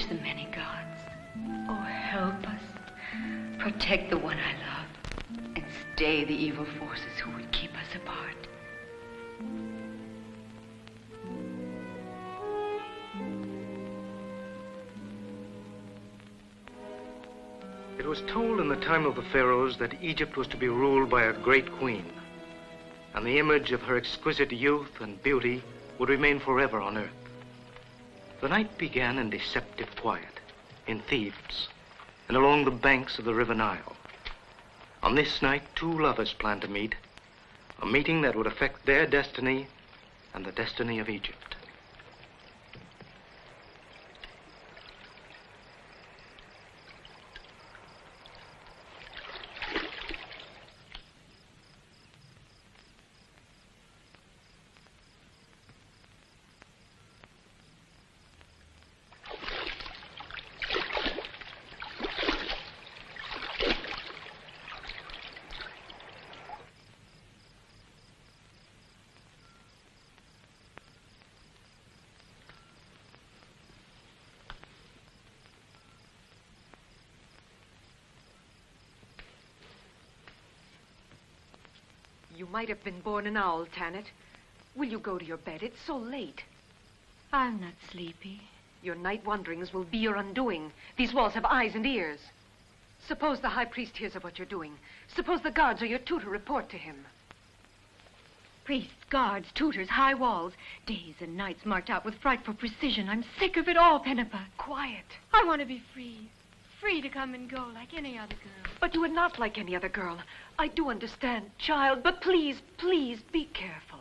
the many gods. Oh, help us. Protect the one I love. And stay the evil forces who would keep us apart. It was told in the time of the pharaohs that Egypt was to be ruled by a great queen, and the image of her exquisite youth and beauty would remain forever on earth. The night began in deceptive quiet, in Thebes, and along the banks of the river Nile. On this night, two lovers planned to meet, a meeting that would affect their destiny and the destiny of Egypt. You might have been born an owl, Tanit. Will you go to your bed? It's so late. I'm not sleepy. Your night wanderings will be your undoing. These walls have eyes and ears. Suppose the high priest hears of what you're doing. Suppose the guards or your tutor report to him. Priests, guards, tutors, high walls. Days and nights marked out with frightful precision. I'm sick of it all, Pennipa. Quiet. I want to be free. Free to come and go like any other girl. But you are not like any other girl. I do understand, child, but please, please be careful.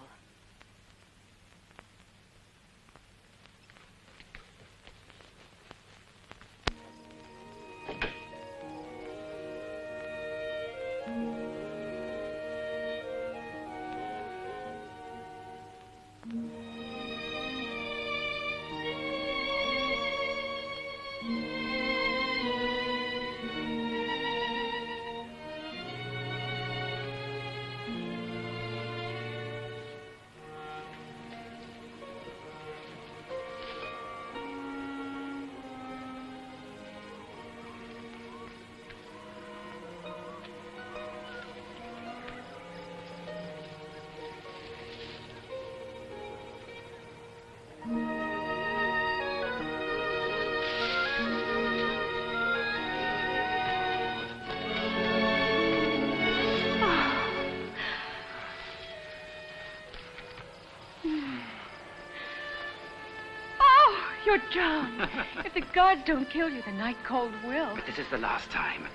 You're drowned. If the guards don't kill you, the night cold will. But this is the last time.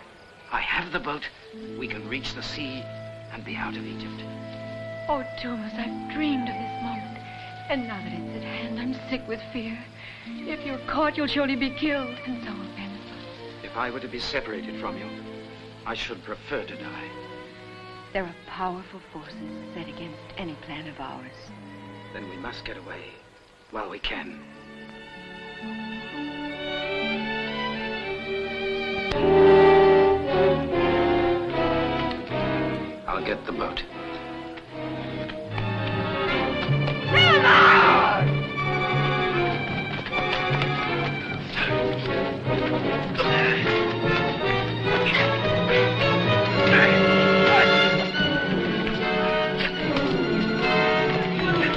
I have the boat. We can reach the sea and be out of Egypt. Oh, Thomas, I've dreamed of this moment. And now that it's at hand, I'm sick with fear. If you're caught, you'll surely be killed. And so will Pennipa. If I were to be separated from you, I should prefer to die. There are powerful forces set against any plan of ours. Then we must get away while we can. I'll get the boat.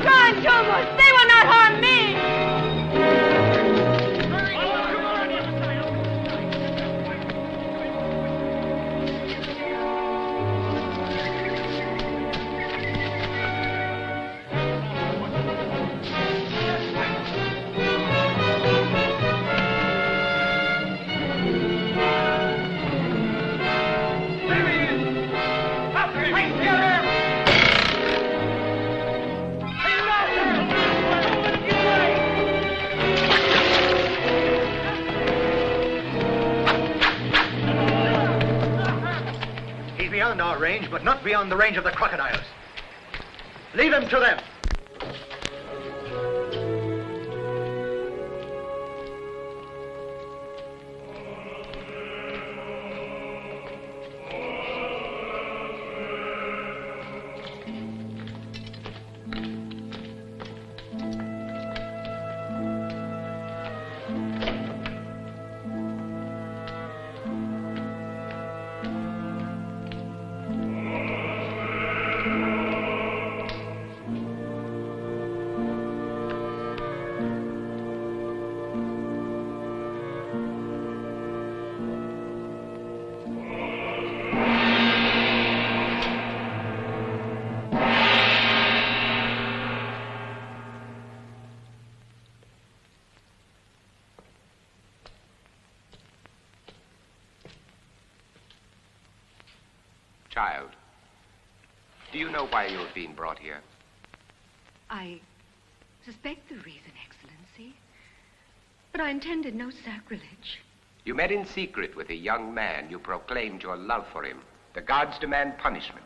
Run, Thomas! They will not harm me! Beyond our range, but not beyond the range of the crocodiles. Leave him to them. Child, do you know why you have been brought here? I suspect the reason, Excellency. But I intended no sacrilege. You met in secret with a young man. You proclaimed your love for him. The gods demand punishment.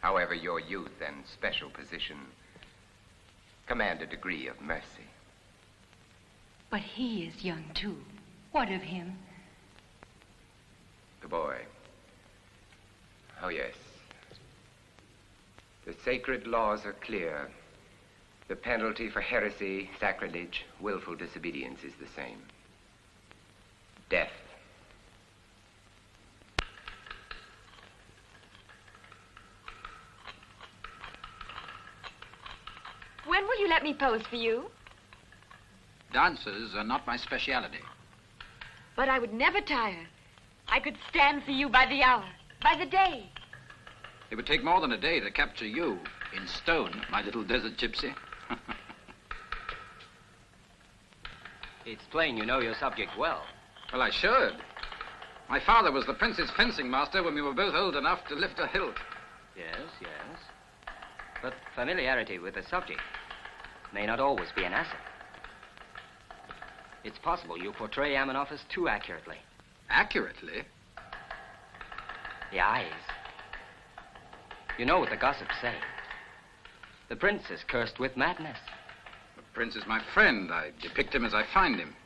However, your youth and special position command a degree of mercy. But he is young, too. What of him? The boy. Oh, yes. The sacred laws are clear. The penalty for heresy, sacrilege, willful disobedience is the same. Death. When will you let me pose for you? Dances are not my speciality. But I would never tire. I could stand for you by the hour, by the day. It would take more than a day to capture you in stone, my little desert gypsy. It's plain you know your subject well. Well, I should. My father was the prince's fencing master when we were both old enough to lift a hilt. Yes, yes. But familiarity with the subject may not always be an asset. It's possible you portray Amenophis too accurately. Accurately? The eyes. You know what the gossips say. The prince is cursed with madness. The prince is my friend. I depict him as I find him.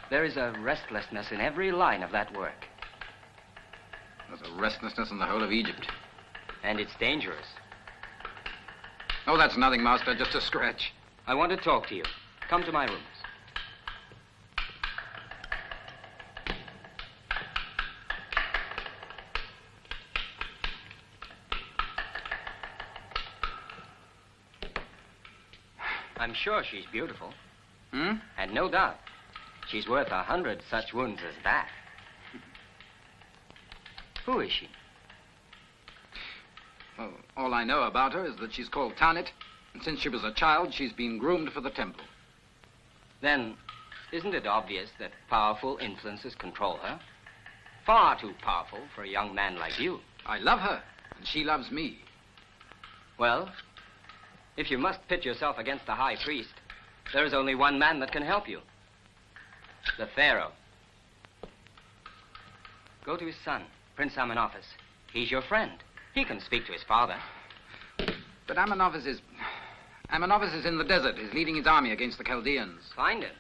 There is a restlessness in every line of that work. There's a restlessness in the whole of Egypt. And it's dangerous. Oh, that's nothing, master, just a scratch. I want to talk to you. Come to my rooms. I'm sure she's beautiful. Hmm? And no doubt, she's worth 100 such wounds as that. Who is she? Well, all I know about her is that she's called Tanit, and since she was a child, she's been groomed for the temple. Then, isn't it obvious that powerful influences control her? Far too powerful for a young man like you. I love her, and she loves me. Well, if you must pit yourself against the high priest, there is only one man that can help you. The Pharaoh. Go to his son, Prince Amenophis. He's your friend. He can speak to his father. But Amenophis is in the desert. He's leading his army against the Chaldeans. Find him.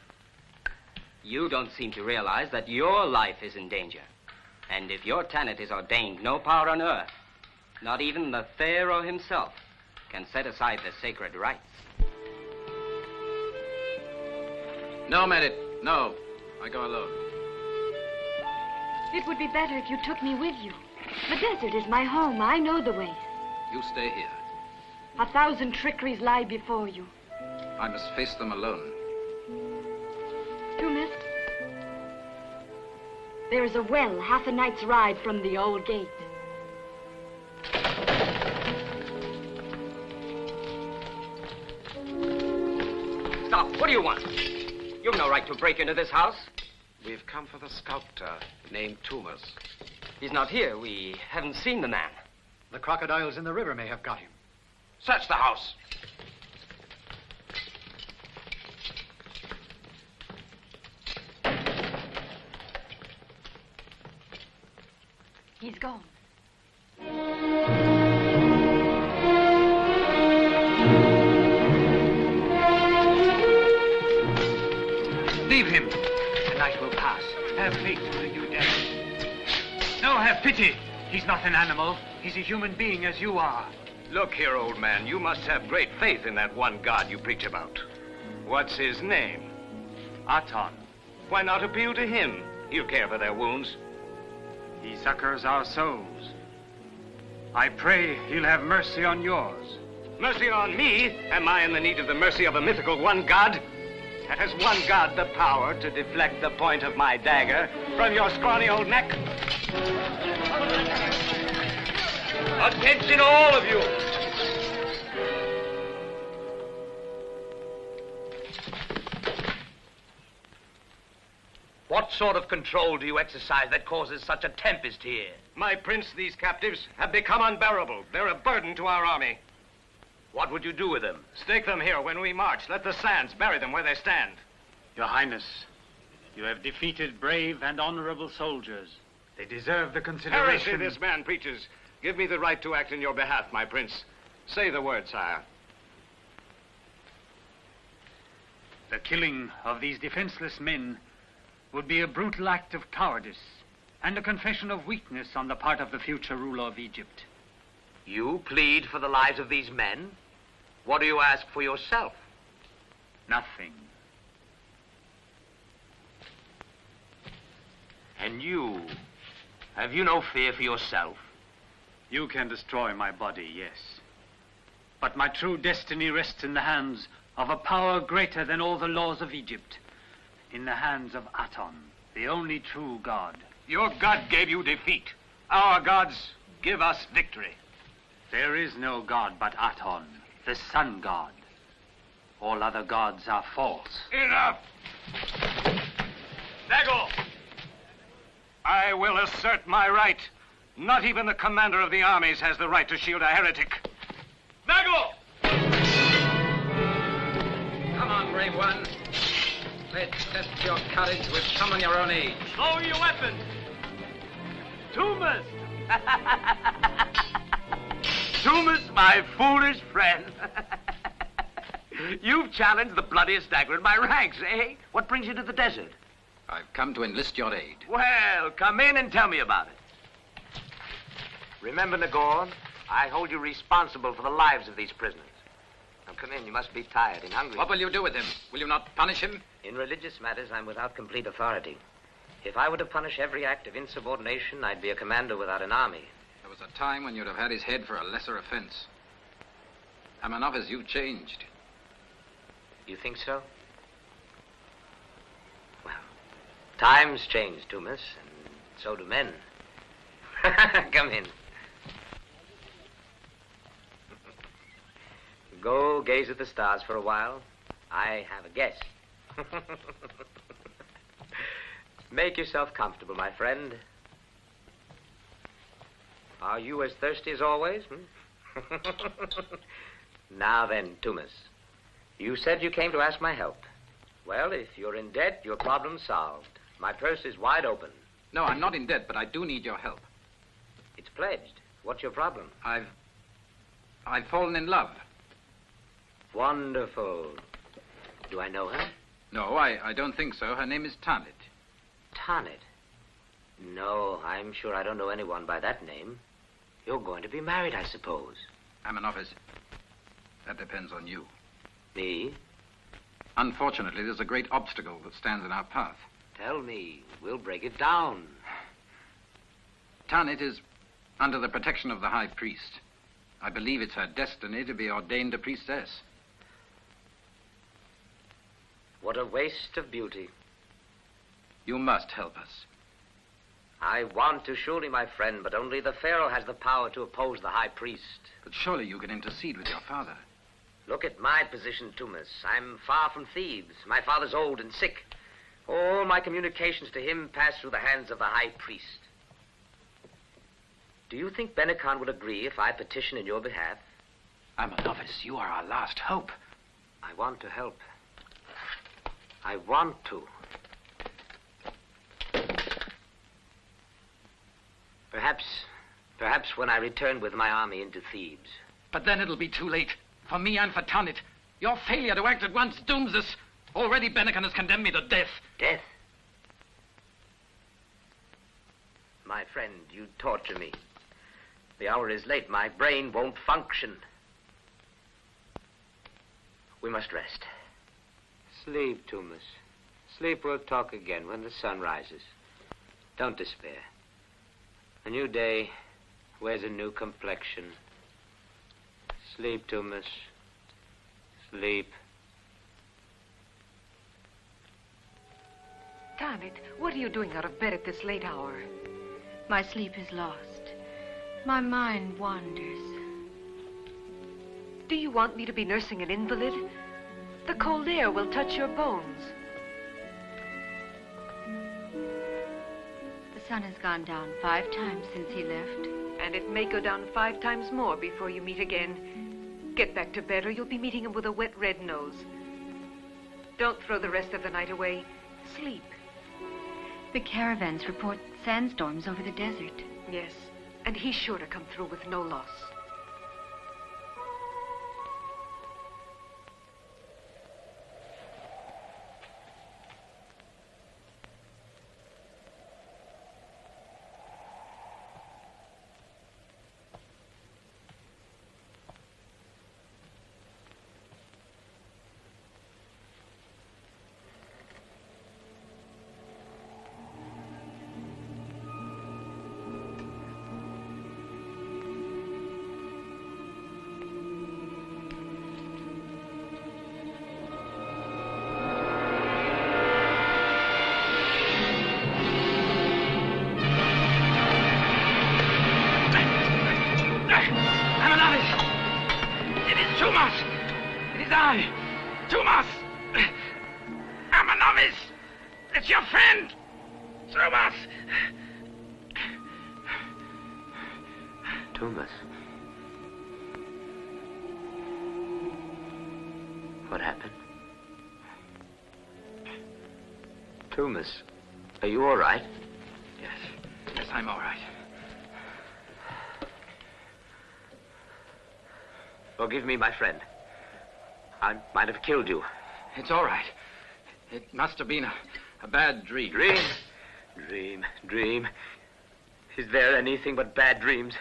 You don't seem to realize that your life is in danger. And if your Tanit is ordained, no power on earth, not even the Pharaoh himself, can set aside the sacred rites. No, Merit, no. I go alone. It would be better if you took me with you. The desert is my home. I know the way. You stay here. 1,000 trickeries lie before you. I must face them alone. You missed? There is a well half a night's ride from the old gate. Stop. What do you want? You've no right to break into this house. We've come for the sculptor named Tumas. He's not here. We haven't seen the man. The crocodiles in the river may have got him. Search the house. He's gone. Leave him. The night will pass. Have faith in the new devil. No, have pity. He's not an animal. He's a human being as you are. Look here, old man, you must have great faith in that one God you preach about. What's his name? Aton. Why not appeal to him? He'll care for their wounds. He succors our souls. I pray he'll have mercy on yours. Mercy on me? Am I in the need of the mercy of a mythical one God? And has one God the power to deflect the point of my dagger from your scrawny old neck? Attention, all of you! What sort of control do you exercise that causes such a tempest here? My prince, these captives have become unbearable. They're a burden to our army. What would you do with them? Stake them here when we march. Let the sands bury them where they stand. Your Highness, you have defeated brave and honorable soldiers. They deserve the consideration. Heresy this man preaches. Give me the right to act in your behalf, my prince. Say the word, sire. The killing of these defenseless men would be a brutal act of cowardice and a confession of weakness on the part of the future ruler of Egypt. You plead for the lives of these men? What do you ask for yourself? Nothing. And you? Have you no fear for yourself? You can destroy my body, yes. But my true destiny rests in the hands of a power greater than all the laws of Egypt. In the hands of Aton, the only true god. Your god gave you defeat. Our gods give us victory. There is no god but Aton, the sun god. All other gods are false. Enough! Dago! I will assert my right. Not even the commander of the armies has the right to shield a heretic. Dago! Come on, brave one. Let's test your courage with someone your own age. Lower your weapon! Tumas! Tumas, my foolish friend. You've challenged the bloodiest dagger in my ranks, eh? What brings you to the desert? I've come to enlist your aid. Well, come in and tell me about it. Remember, Nagor, I hold you responsible for the lives of these prisoners. Now, come in. You must be tired and hungry. What will you do with him? Will you not punish him? In religious matters, I'm without complete authority. If I were to punish every act of insubordination, I'd be a commander without an army. There was a time when you'd have had his head for a lesser offense. I'm enough as you've changed. You think so? Well, times change, Tumas, and so do men. Come in. Go gaze at the stars for a while. I have a guess. Make yourself comfortable, my friend. Are you as thirsty as always? Now then, Tumas. You said you came to ask my help. Well, if you're in debt, your problem's solved. My purse is wide open. No, I'm not in debt, but I do need your help. It's pledged. What's your problem? I've fallen in love. Wonderful. Do I know her? No, I don't think so. Her name is Tanit. Tanit? No, I'm sure I don't know anyone by that name. You're going to be married, I suppose. I'm an officer. That depends on you. Me? Unfortunately, there's a great obstacle that stands in our path. Tell me. We'll break it down. Tanit is under the protection of the High Priest. I believe it's her destiny to be ordained a priestess. What a waste of beauty. You must help us. I want to, surely, my friend, but only the Pharaoh has the power to oppose the High Priest. But surely you can intercede with your father. Look at my position, Tumas. I'm far from Thebes. My father's old and sick. All my communications to him pass through the hands of the High Priest. Do you think Benekan would agree if I petition in your behalf? I'm a novice. You are our last hope. I want to help. I want to. Perhaps when I return with my army into Thebes. But then it'll be too late. For me and for Tanit. Your failure to act at once dooms us. Already Benekan has condemned me to death. Death? My friend, you torture me. The hour is late. My brain won't function. We must rest. Sleep, Tumas. Sleep, we'll talk again when the sun rises. Don't despair. A new day wears a new complexion. Sleep, Tumas. Sleep. Tanit, what are you doing out of bed at this late hour? My sleep is lost. My mind wanders. Do you want me to be nursing an invalid? The cold air will touch your bones. sun has gone down 5 times since he left. And it may go down 5 times more before you meet again. Get back to bed or you'll be meeting him with a wet red nose. Don't throw the rest of the night away. Sleep. The caravans report sandstorms over the desert. Yes, and he's sure to come through with no loss. What happened? Thomas, are you all right? Yes, I'm all right. Forgive me, my friend. I might have killed you. It's all right. It must have been a bad dream. Dream. Is there anything but bad dreams?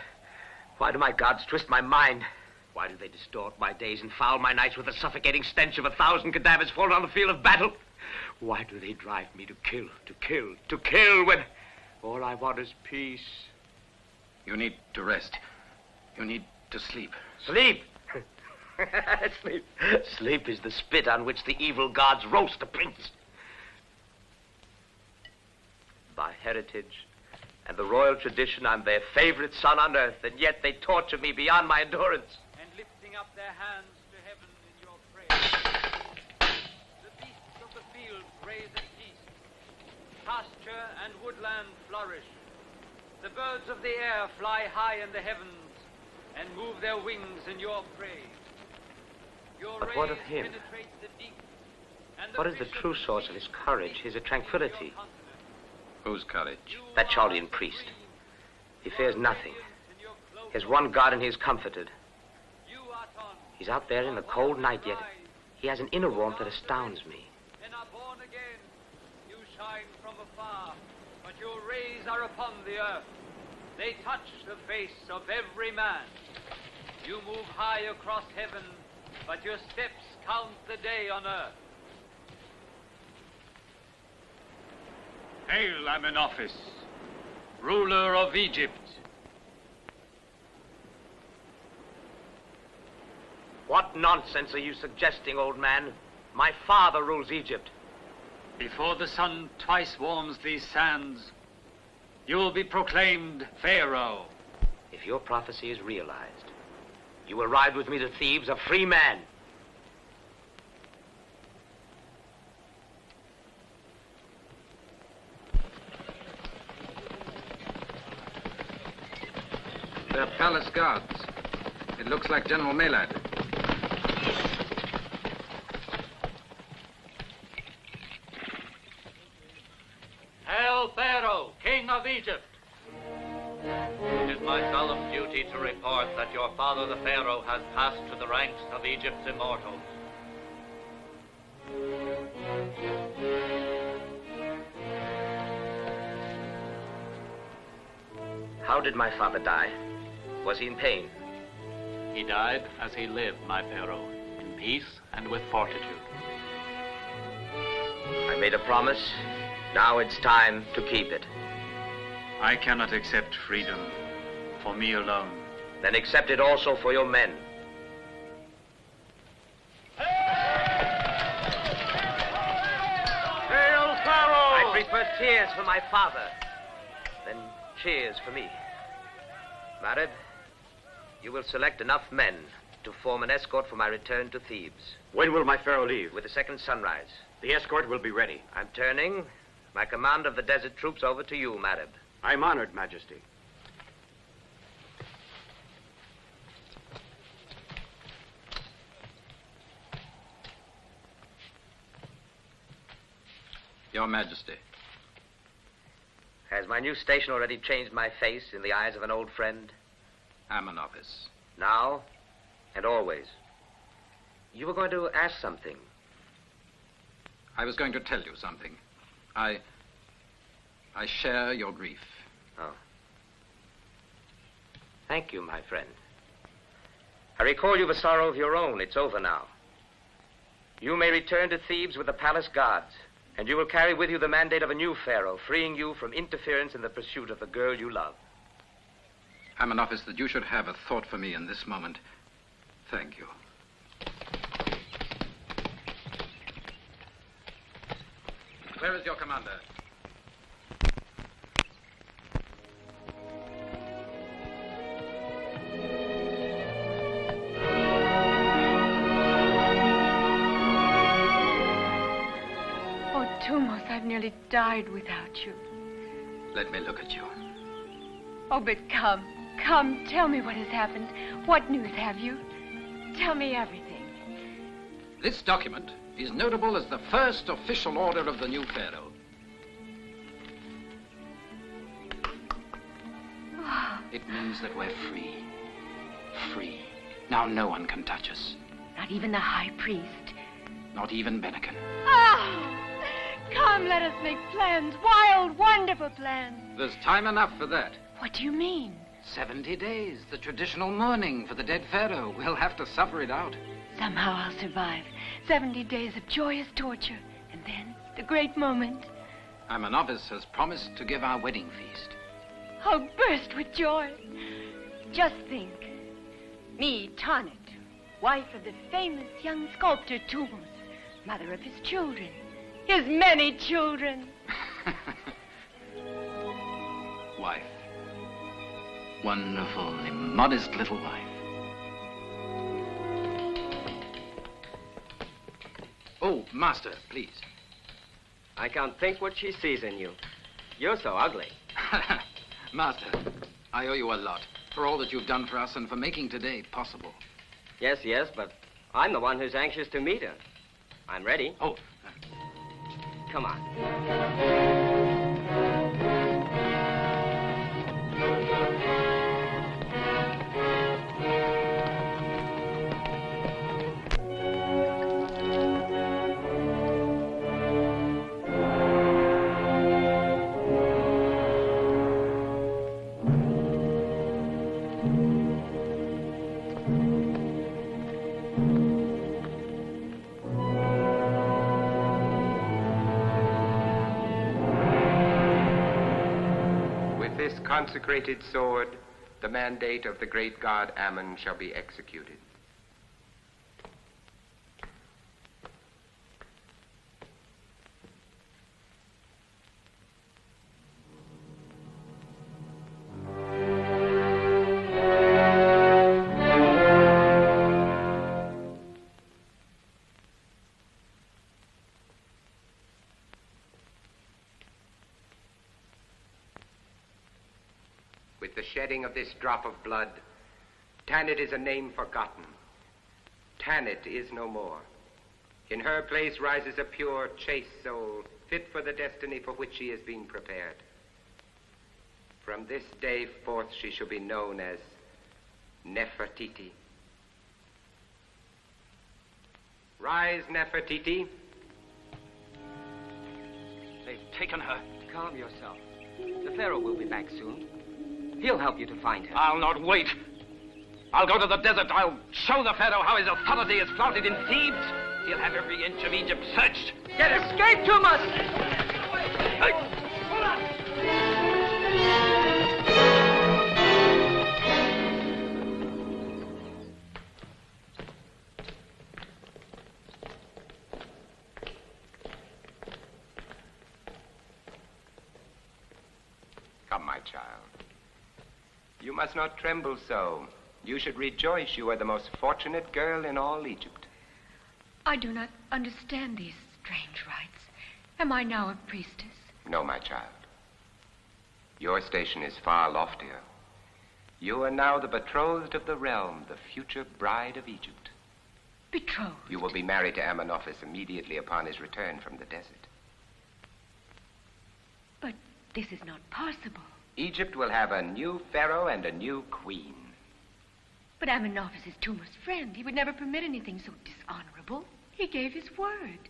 Why do my gods twist my mind? Why do they distort my days and foul my nights with the suffocating stench of 1,000 cadavers fallen on the field of battle? Why do they drive me to kill when all I want is peace? You need to rest. You need to sleep. Sleep? Sleep is the spit on which the evil gods roast a prince. By heritage and the royal tradition, I'm their favorite son on earth, and yet they torture me beyond my endurance. And lifting up their hands to heaven in your prayer, the beasts of the field graze at peace. Pasture and woodland flourish. The birds of the air fly high in the heavens and move their wings in your praise. Your But what of rays him? penetrate the deep, and What is the vision true source of his courage, his tranquility? Whose courage? That Chaldean priest. He fears nothing. He has one God and he is comforted. He's out there in the cold night, yet he has an inner warmth that astounds me. and are born again. You shine from afar, but your rays are upon the earth. They touch the face of every man. You move high across heaven, but your steps count the day on earth. Hail, Amenophis, ruler of Egypt. What nonsense are you suggesting, old man? My father rules Egypt. Before the sun twice warms these sands, you will be proclaimed Pharaoh. If your prophecy is realized, you will ride with me to Thebes a free man. They're palace guards. It looks like General Melad. Hail, Pharaoh, King of Egypt. It is my solemn duty to report that your father, the Pharaoh, has passed to the ranks of Egypt's immortals. How did my father die? Was he in pain? He died as he lived, my Pharaoh, in peace and with fortitude. I made a promise. Now it's time to keep it. I cannot accept freedom for me alone. Then accept it also for your men. Hail, Pharaoh! I prefer tears for my father than cheers for me. Marib, you will select enough men to form an escort for my return to Thebes. When will my pharaoh leave? With the second sunrise. The escort will be ready. I'm turning my command of the desert troops over to you, Marib. I'm honored, Majesty. Your Majesty. Has my new station already changed my face in the eyes of an old friend? I'm an office. Now and always. You were going to ask something. I was going to tell you something. I share your grief. Oh. Thank you, my friend. I recall you've a sorrow of your own. It's over now. You may return to Thebes with the palace guards, and you will carry with you the mandate of a new pharaoh, freeing you from interference in the pursuit of the girl you love. I'm an office that you should have a thought for me in this moment. Thank you. Where is your commander? Oh, Tumos, I've nearly died without you. Let me look at you. Oh, but come, tell me what has happened. What news have you? Tell me everything. This document is notable as the first official order of the new pharaoh. It means that we're free. Free. Now no one can touch us. Not even the high priest. Not even Benniken. Oh! Come, let us make plans. Wild, wonderful plans. There's time enough for that. What do you mean? 70 days, the traditional mourning for the dead pharaoh. We'll have to suffer it out. Somehow I'll survive. 70 days of joyous torture. And then, the great moment. Amenophis has promised to give our wedding feast. I'll burst with joy. Just think. Me, Tanit, wife of the famous young sculptor Tumos, mother of his children. His many children. Wife. Wonderful, immodest little wife. Oh, master, please. I can't think what she sees in you. You're so ugly. Master, I owe you a lot for all that you've done for us and for making today possible. Yes, but I'm the one who's anxious to meet her. I'm ready. Oh. Come on. Consecrated sword, the mandate of the great god Ammon shall be executed. With the shedding of this drop of blood, Tanit is a name forgotten. Tanit is no more. In her place rises a pure, chaste soul, fit for the destiny for which she is being prepared. From this day forth, she shall be known as Nefrtiti. Rise, Nefrtiti. They've taken her. Calm yourself. The pharaoh will be back soon. He'll help you to find her. I'll not wait. I'll go to the desert. I'll show the pharaoh how his authority is flaunted in Thebes. He'll have every inch of Egypt searched. Get escape, Tumos! Come, my child. You must not tremble so. You should rejoice you are the most fortunate girl in all Egypt. I do not understand these strange rites. Am I now a priestess? No, my child. Your station is far loftier. You are now the betrothed of the realm, the future bride of Egypt. Betrothed? You will be married to Amenophis immediately upon his return from the desert. But this is not possible. Egypt will have a new pharaoh and a new queen. But Amenophis is Tumor's friend. He would never permit anything so dishonorable. He gave his word.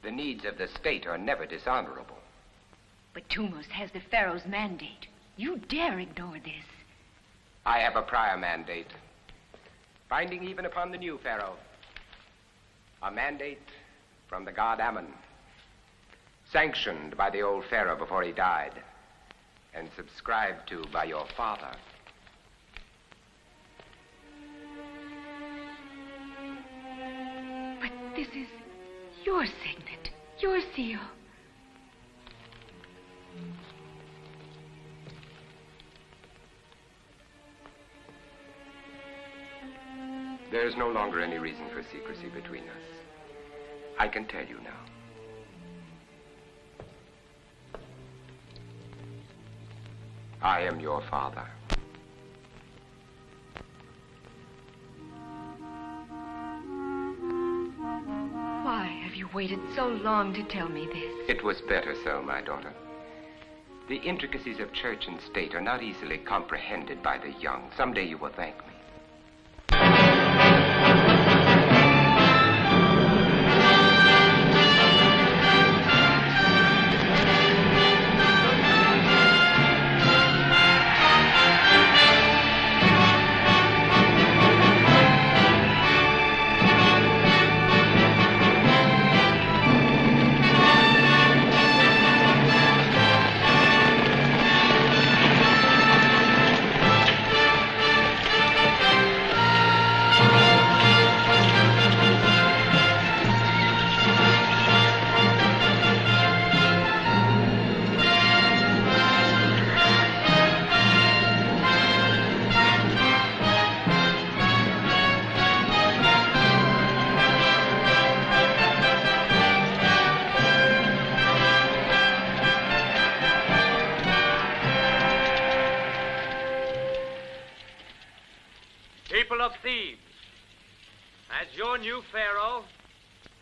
The needs of the state are never dishonorable. But Tumors has the pharaoh's mandate. You dare ignore this. I have a prior mandate, binding even upon the new pharaoh. A mandate from the god Ammon, sanctioned by the old pharaoh before he died, and subscribed to by your father. But this is your signet, your seal. There is no longer any reason for secrecy between us. I can tell you now. I am your father. Why have you waited so long to tell me this? It was better so, my daughter. The intricacies of church and state are not easily comprehended by the young. Someday you will thank me.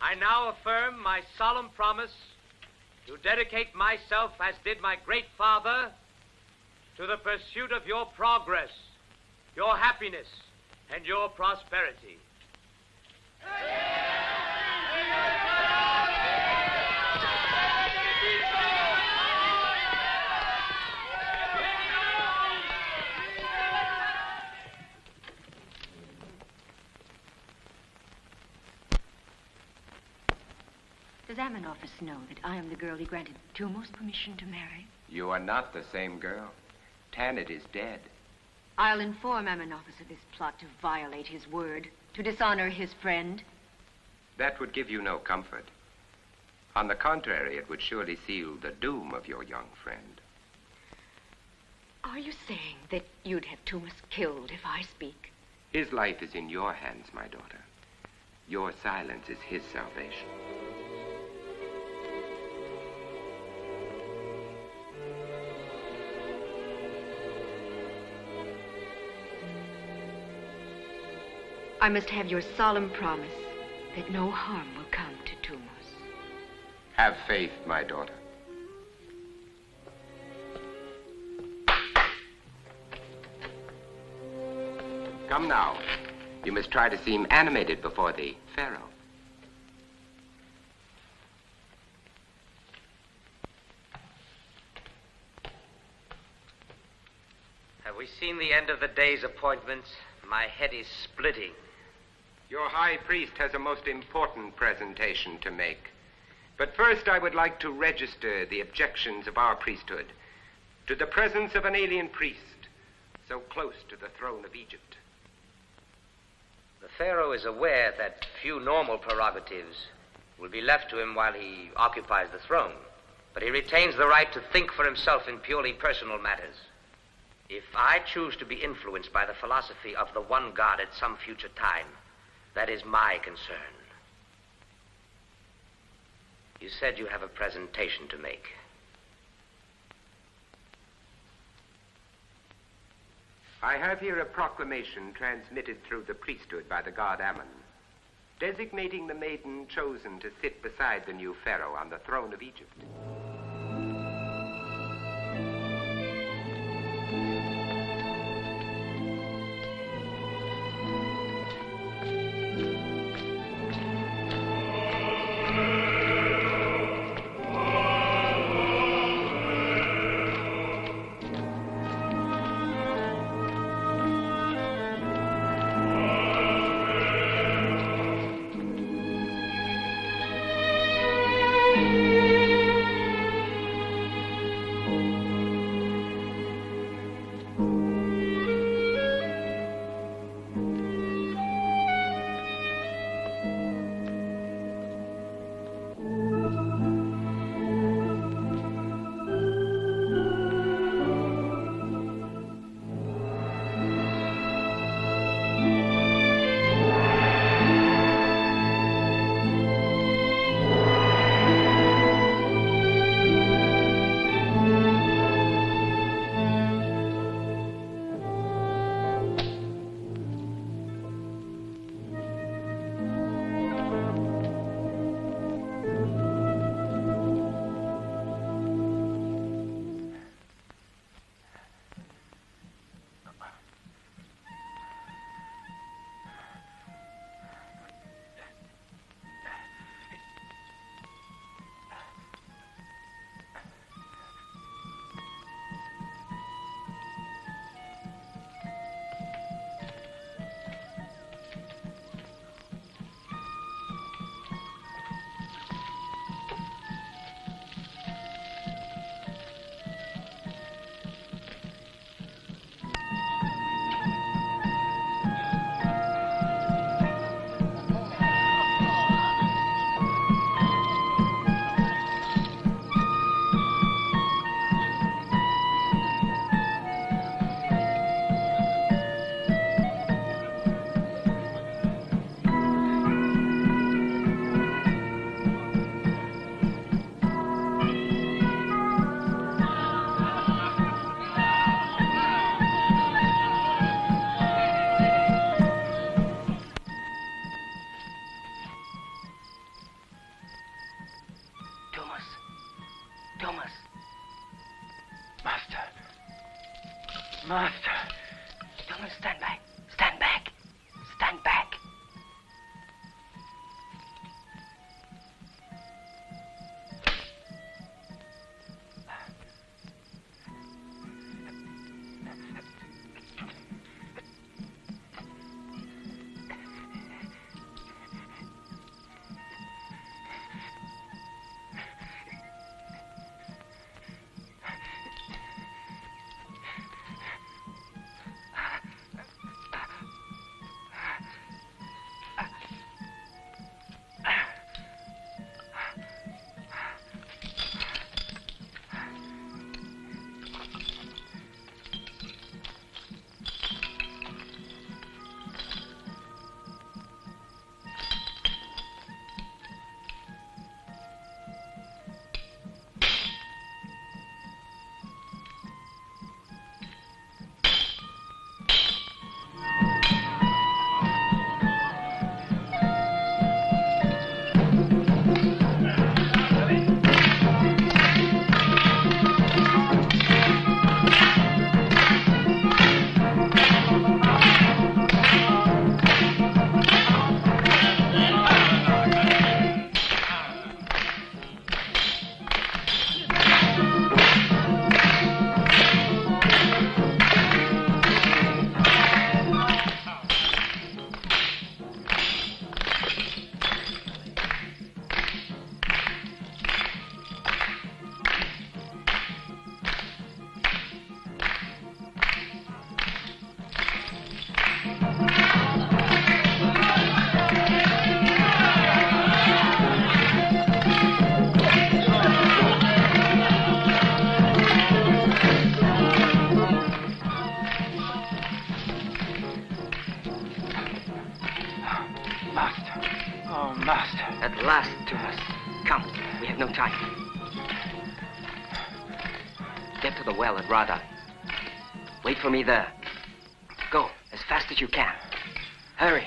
I now affirm my solemn promise to dedicate myself, as did my great father, to the pursuit of your progress, your happiness, and your prosperity. Does Amenophis know that I am the girl he granted Tumor's permission to marry? You are not the same girl. Tanit is dead. I'll inform Amenophis of this plot to violate his word, to dishonor his friend. That would give you no comfort. On the contrary, it would surely seal the doom of your young friend. Are you saying that you'd have Tumor killed if I speak? His life is in your hands, my daughter. Your silence is his salvation. I must have your solemn promise that no harm will come to Tumors. Have faith, my daughter. Come now. You must try to seem animated before the Pharaoh. Have we seen the end of the day's appointments? My head is splitting. Your high priest has a most important presentation to make. But first I would like to register the objections of our priesthood to the presence of an alien priest so close to the throne of Egypt. The Pharaoh is aware that few normal prerogatives will be left to him while he occupies the throne, but he retains the right to think for himself in purely personal matters. If I choose to be influenced by the philosophy of the one God at some future time, that is my concern. You said you have a presentation to make. I have here a proclamation transmitted through the priesthood by the god Ammon, designating the maiden chosen to sit beside the new pharaoh on the throne of Egypt. Master. Thomas, stand back. Stand back. Stand back. At last, Thomas. Come, we have no time. Get to the well at Rada. Wait for me there. fast as you can. Hurry.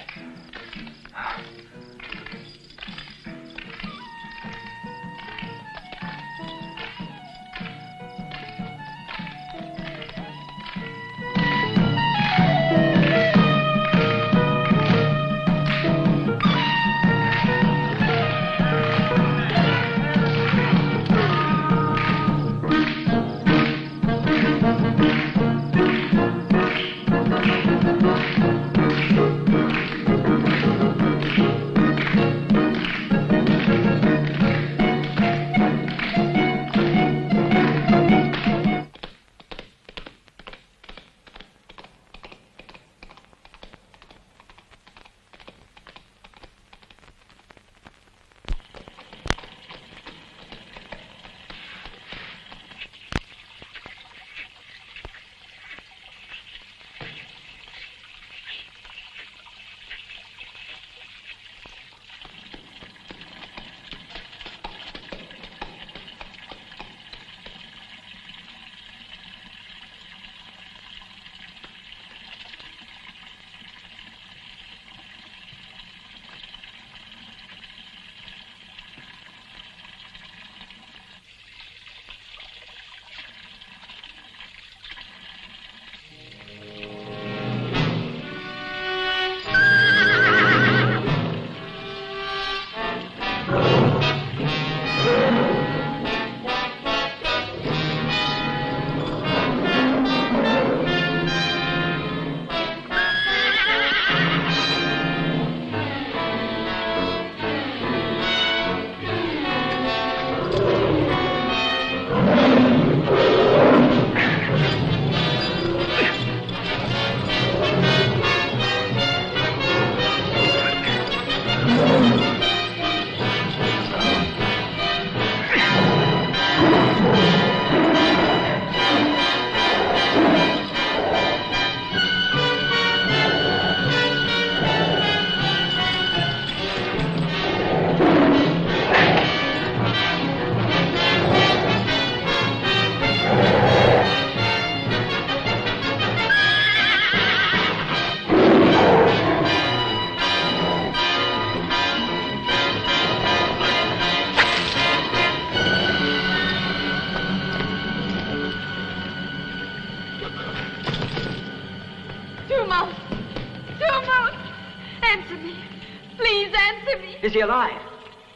Is he alive?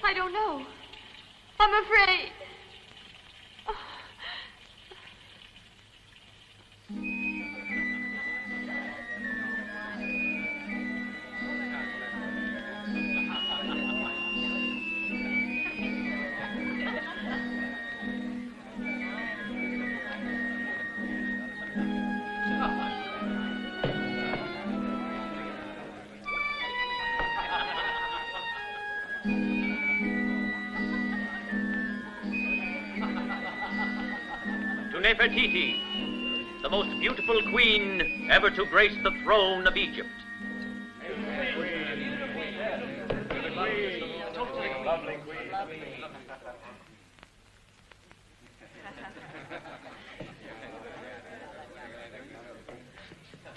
I don't know. I'm afraid. Nefrtiti, the most beautiful queen ever to grace the throne of Egypt.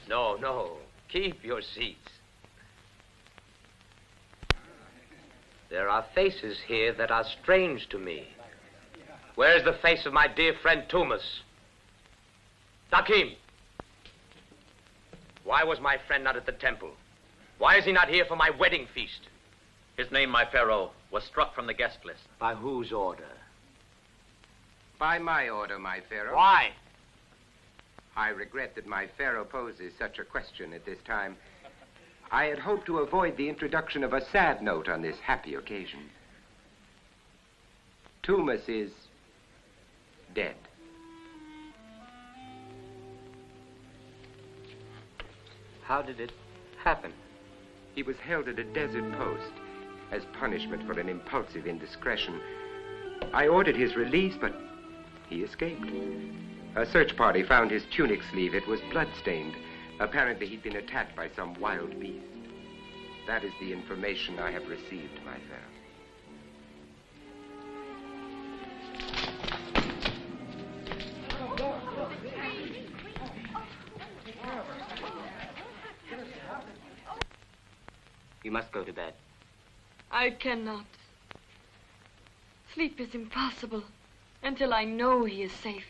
No, no. Keep your seats. There are faces here that are strange to me. Where's the face of my dear friend Tumas? Dakim! Why was my friend not at the temple? Why is he not here for my wedding feast? His name, my pharaoh, was struck from the guest list. By whose order? By my order, my pharaoh. Why? I regret that my pharaoh poses such a question at this time. I had hoped to avoid the introduction of a sad note on this happy occasion. Tumas is dead. How did it happen? He was held at a desert post as punishment for an impulsive indiscretion. I ordered his release, but he escaped. A search party found his tunic sleeve. It was blood-stained. Apparently, he'd been attacked by some wild beast. That is the information I have received, my pharaoh. You must go to bed. I cannot. Sleep is impossible until I know he is safe.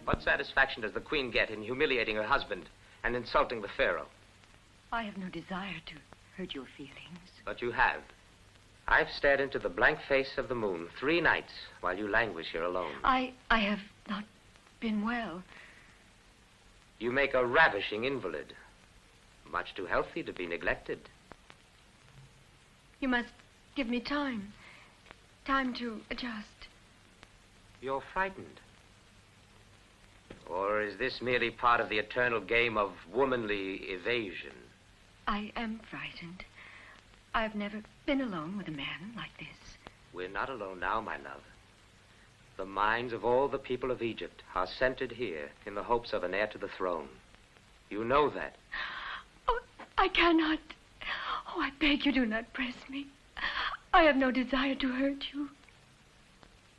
What satisfaction does the queen get in humiliating her husband and insulting the pharaoh? I have no desire to hurt your feelings. But you have. I've stared into the blank face of the moon 3 nights while you languish here alone. I have not been well. You make a ravishing invalid. Much too healthy to be neglected. You must give me time. Time to adjust. You're frightened. Or is this merely part of the eternal game of womanly evasion? I am frightened. I've never been alone with a man like this. We're not alone now, my love. The minds of all the people of Egypt are centered here in the hopes of an heir to the throne. You know that. Oh, I cannot. Oh, I beg you, do not press me. I have no desire to hurt you.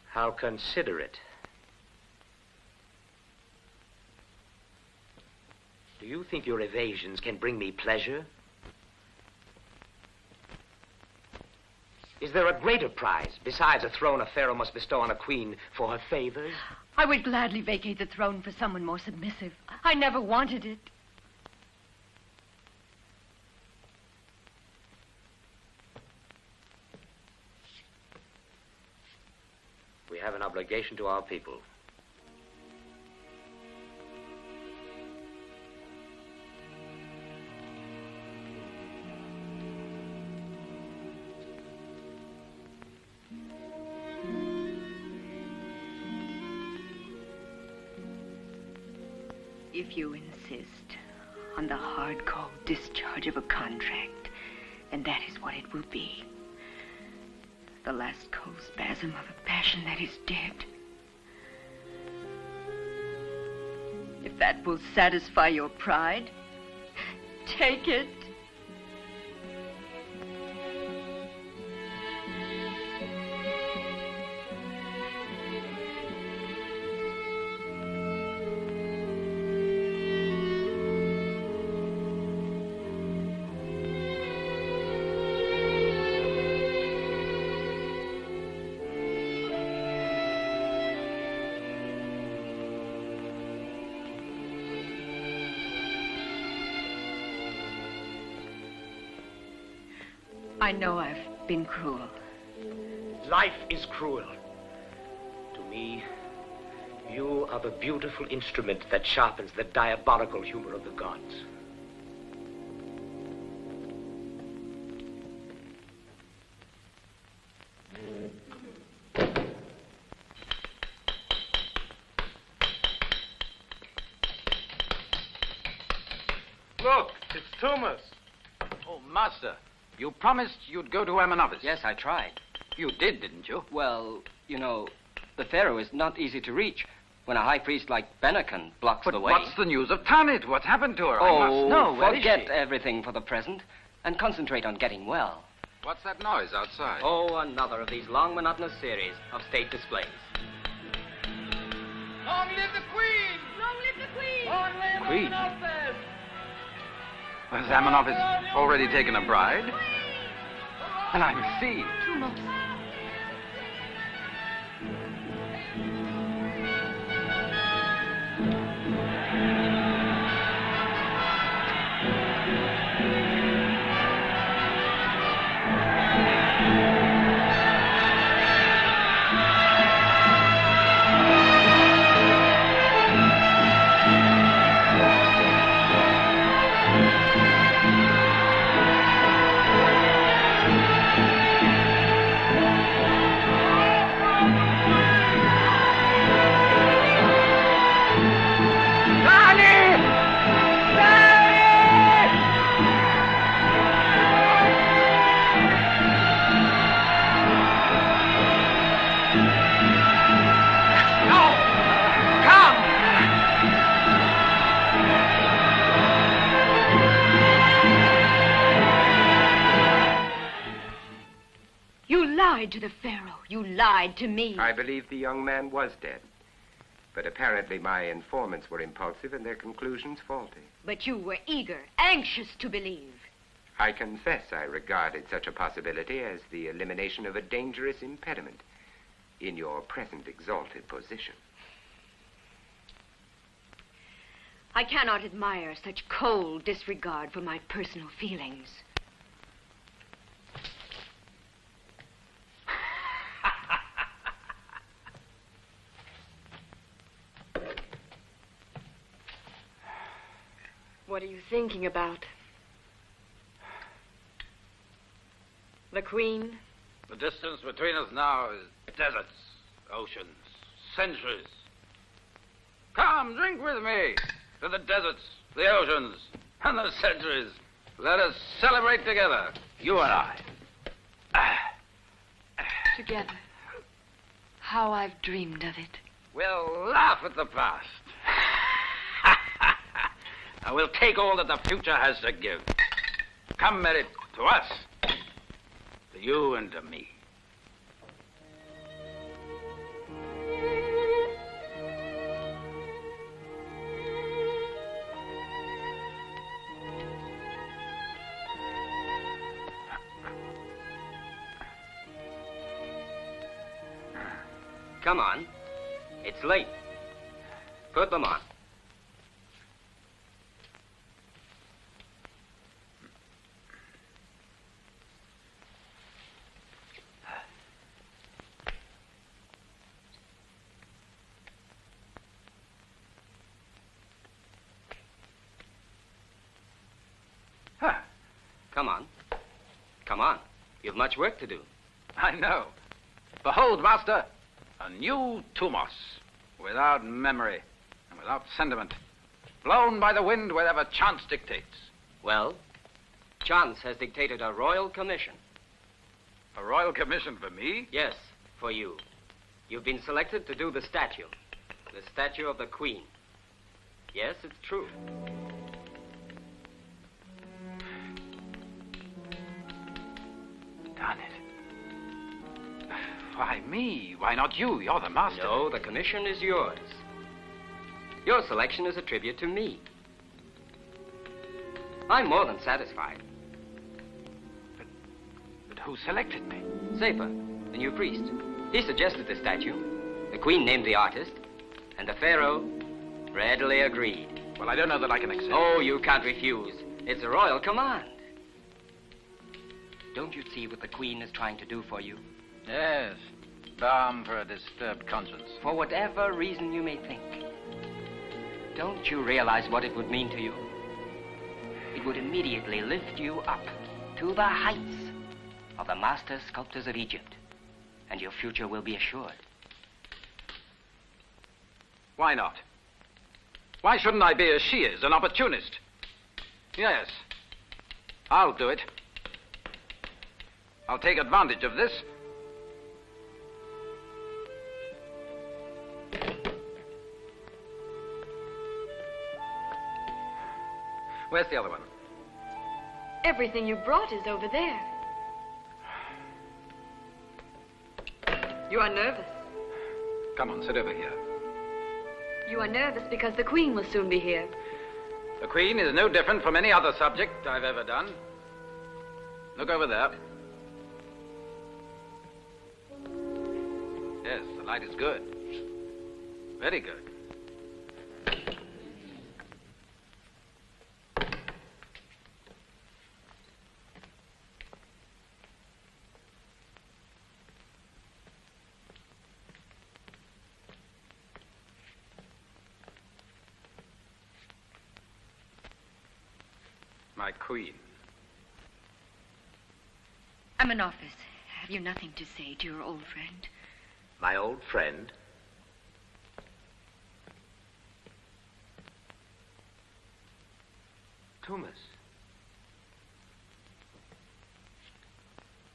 How considerate. Do you think your evasions can bring me pleasure? Is there a greater prize besides a throne a pharaoh must bestow on a queen for her favors? I would gladly vacate the throne for someone more submissive. I never wanted it. We have an obligation to our people. If you insist on the hard, cold discharge of a contract, then that is what it will be. The last cold spasm of a passion that is dead. If that will satisfy your pride, take it. I know I've been cruel. Life is cruel. To me, you are the beautiful instrument that sharpens the diabolical humor of the gods. Look, it's Thomas. Oh, Master. You promised you'd go to Amenophis. Yes, I tried. You did, didn't you? Well, you know, the pharaoh is not easy to reach when a high priest like Benacan blocks the way. But what's the news of Tanit? What's happened to her? Oh, I must know. Where is forget she? everything for the present and concentrate on getting well. What's that noise outside? Oh, another of these long, monotonous series of state displays. Long live the Queen! Long live the Queen! Long live Queen? Amenophis! Has Amenophis already taken a bride? And I see. Thomas. lied to the Pharaoh. You lied to me. I believe the young man was dead. But apparently my informants were impulsive and their conclusions faulty. But you were eager, anxious to believe. I confess I regarded such a possibility as the elimination of a dangerous impediment in your present exalted position. I cannot admire such cold disregard for my personal feelings. What are you thinking about? The Queen? The distance between us now is deserts, oceans, centuries. Come, drink with me to the deserts, the oceans, and the centuries. Let us celebrate together, you and I. Together. How I've dreamed of it. We'll laugh at the past. And we'll take all that the future has to give. Come, Mary, to us. To you and to me. Come on. It's late. Put them on. Come on. Come on. You've much work to do. I know. Behold, Master, a new Tumos, without memory and without sentiment, blown by the wind wherever chance dictates. Well, chance has dictated a royal commission. A royal commission for me? Yes, for you. You've been selected to do the statue of the Queen. Yes, it's true. Done it. Why me? Why not you? You're the master. No, the commission is yours. Your selection is a tribute to me. I'm more than satisfied. But who selected me? Safer, the new priest. He suggested the statue. The Queen named the artist. And the Pharaoh readily agreed. Well, I don't know that I can accept. Oh, you can't refuse. It's a royal command. Don't you see what the Queen is trying to do for you? Yes. Balm for a disturbed conscience. For whatever reason you may think. Don't you realize what it would mean to you? It would immediately lift you up to the heights of the master sculptors of Egypt. And your future will be assured. Why not? Why shouldn't I be as she is, an opportunist? Yes. I'll do it. I'll take advantage of this. Where's the other one? Everything you brought is over there. You are nervous. Come on, sit over here. You are nervous because the Queen will soon be here. The Queen is no different from any other subject I've ever done. Look over there. Yes, the light is good. Very good. My Queen. I'm in office. Have you nothing to say to your old friend? My old friend? Thomas.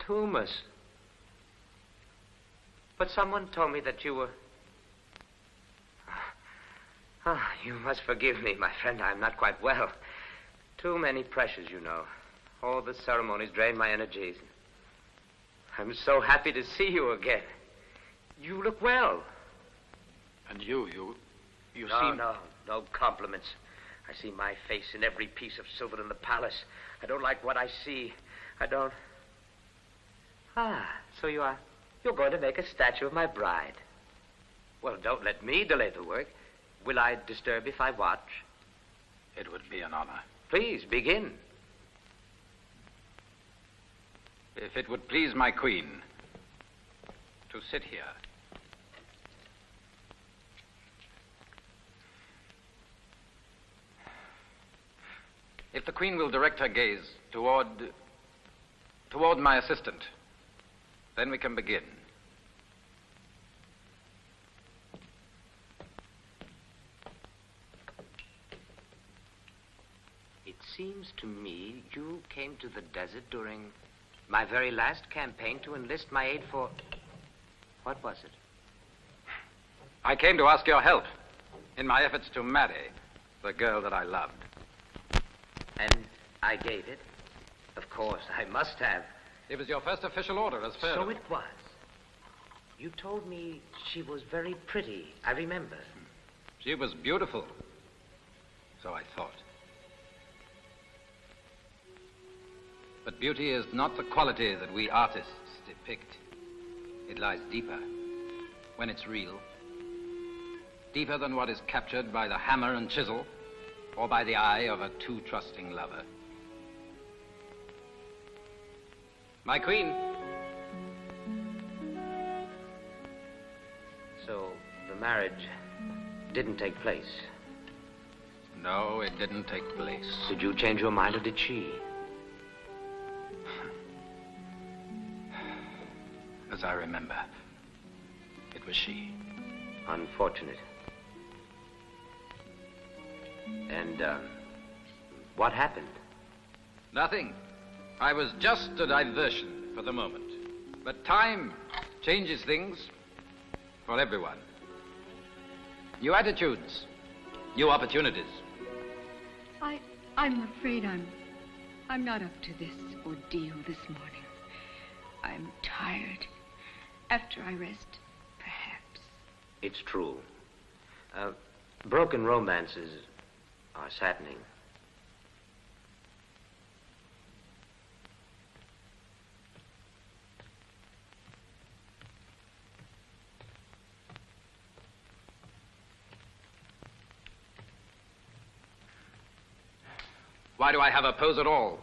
Thomas. But someone told me that you were... Ah, you must forgive me, my friend. I'm not quite well. Too many pressures, you know. All the ceremonies drain my energies. I'm so happy to see you again. You look well. And you No, seem... no compliments. I see my face in every piece of silver in the palace. I don't like what I see. I don't... Ah, so you're going to make a statue of my bride. Well, don't let me delay the work. Will I disturb if I watch? It would be an honor. Please, begin. If it would please my queen to sit here. If the queen will direct her gaze toward my assistant, then we can begin. It seems to me you came to the desert during my very last campaign to enlist my aid for... What was it? I came to ask your help in my efforts to marry the girl that I loved. And I gave it? Of course, I must have. It was your first official order as Pharaoh. So it was. You told me she was very pretty. I remember. She was beautiful. So I thought. But beauty is not the quality that we artists depict. It lies deeper, when it's real. Deeper than what is captured by the hammer and chisel, or by the eye of a too trusting lover. My queen. So the marriage didn't take place? No, it didn't take place. Did you change your mind, or did she? As I remember, it was she. Unfortunate. And, what happened? Nothing. I was just a diversion for the moment. But time changes things for everyone. New attitudes, new opportunities. I'm afraid I'm not up to this ordeal this morning. I'm tired. After I rest, perhaps. It's true. Broken romances are saddening. Why do I have a pose at all?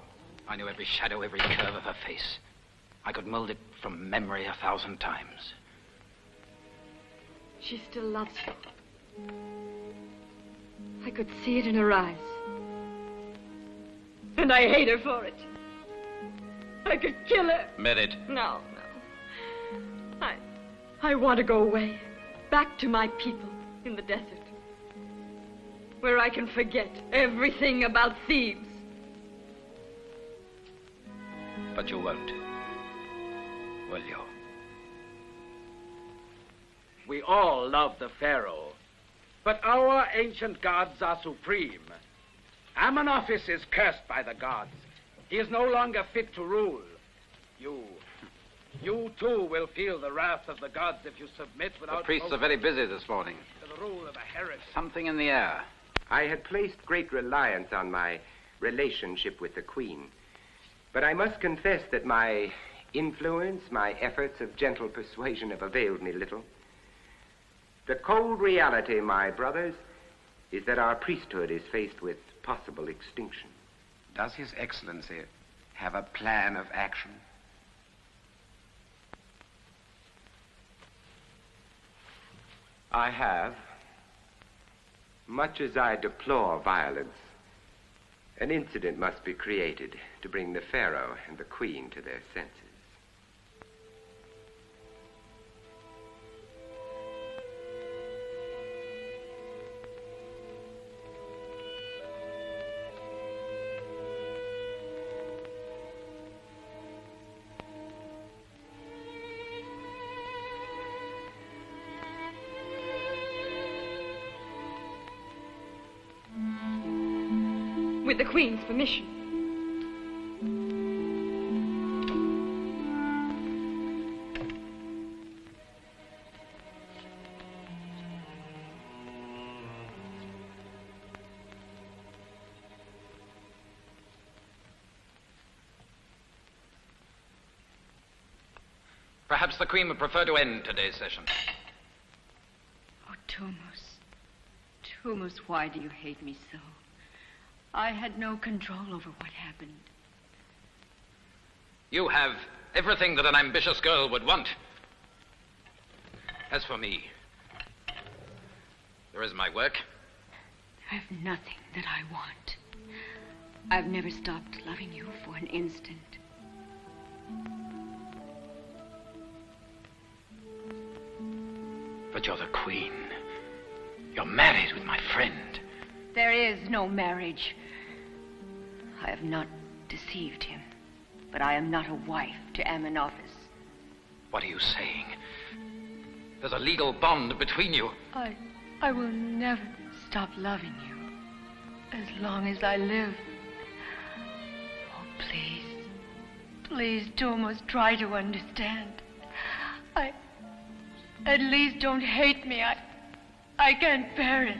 I knew every shadow, every curve of her face. I could mold it from memory 1,000 times. She still loves you. I could see it in her eyes. And I hate her for it. I could kill her. Merit. No. I want to go away. Back to my people in the desert. Where I can forget everything about thieves. But you won't. Will you? We all love the Pharaoh, but our ancient gods are supreme. Amenophis is cursed by the gods. He is no longer fit to rule. You too will feel the wrath of the gods if you submit without... The priests are very busy this morning. ...to the rule of a heretic. Something in the air. I had placed great reliance on my relationship with the Queen. But I must confess that my influence, my efforts of gentle persuasion have availed me little. The cold reality, my brothers, is that our priesthood is faced with possible extinction. Does His Excellency have a plan of action? I have. Much as I deplore violence, an incident must be created to bring the Pharaoh and the Queen to their senses. With the Queen's permission. Perhaps the Queen would prefer to end today's session. Oh, Tumus, why do you hate me so? I had no control over what happened. You have everything that an ambitious girl would want. As for me, there is my work. I have nothing that I want. I've never stopped loving you for an instant. But you're the Queen. You're married with my friend. There is no marriage. I have not deceived him, but I am not a wife to Amenophis. What are you saying? There's a legal bond between you. I will never stop loving you as long as I live. Oh, please, Tumus, try to understand. At least don't hate me. I can't bear it.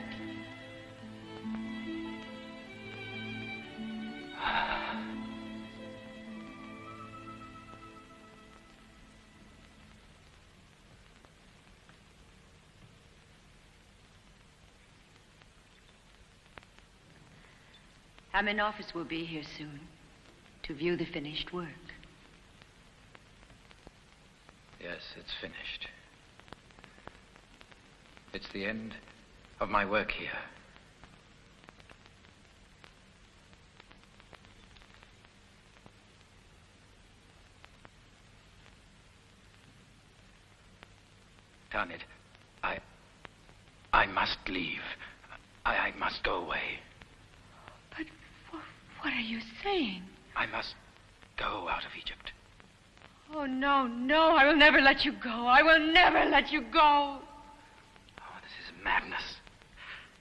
Amenophis will be here soon to view the finished work. Yes, it's finished. It's the end of my work here. Tanit, I must leave. I must go away. But what are you saying? I must go out of Egypt. Oh, no, I will never let you go. I will never let you go. Oh, this is madness.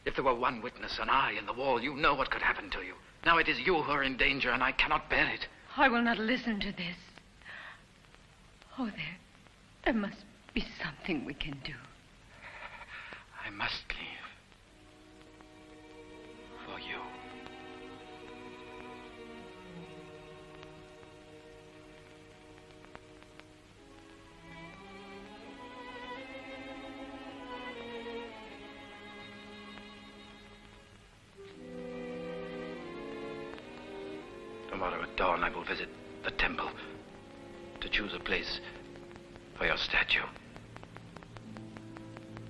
If there were one witness, an eye in the wall, you know what could happen to you. Now it is you who are in danger, and I cannot bear it. I will not listen to this. Oh, there must be something we can do. I must leave. For you. Tomorrow at dawn I will visit the temple to choose a place for your statue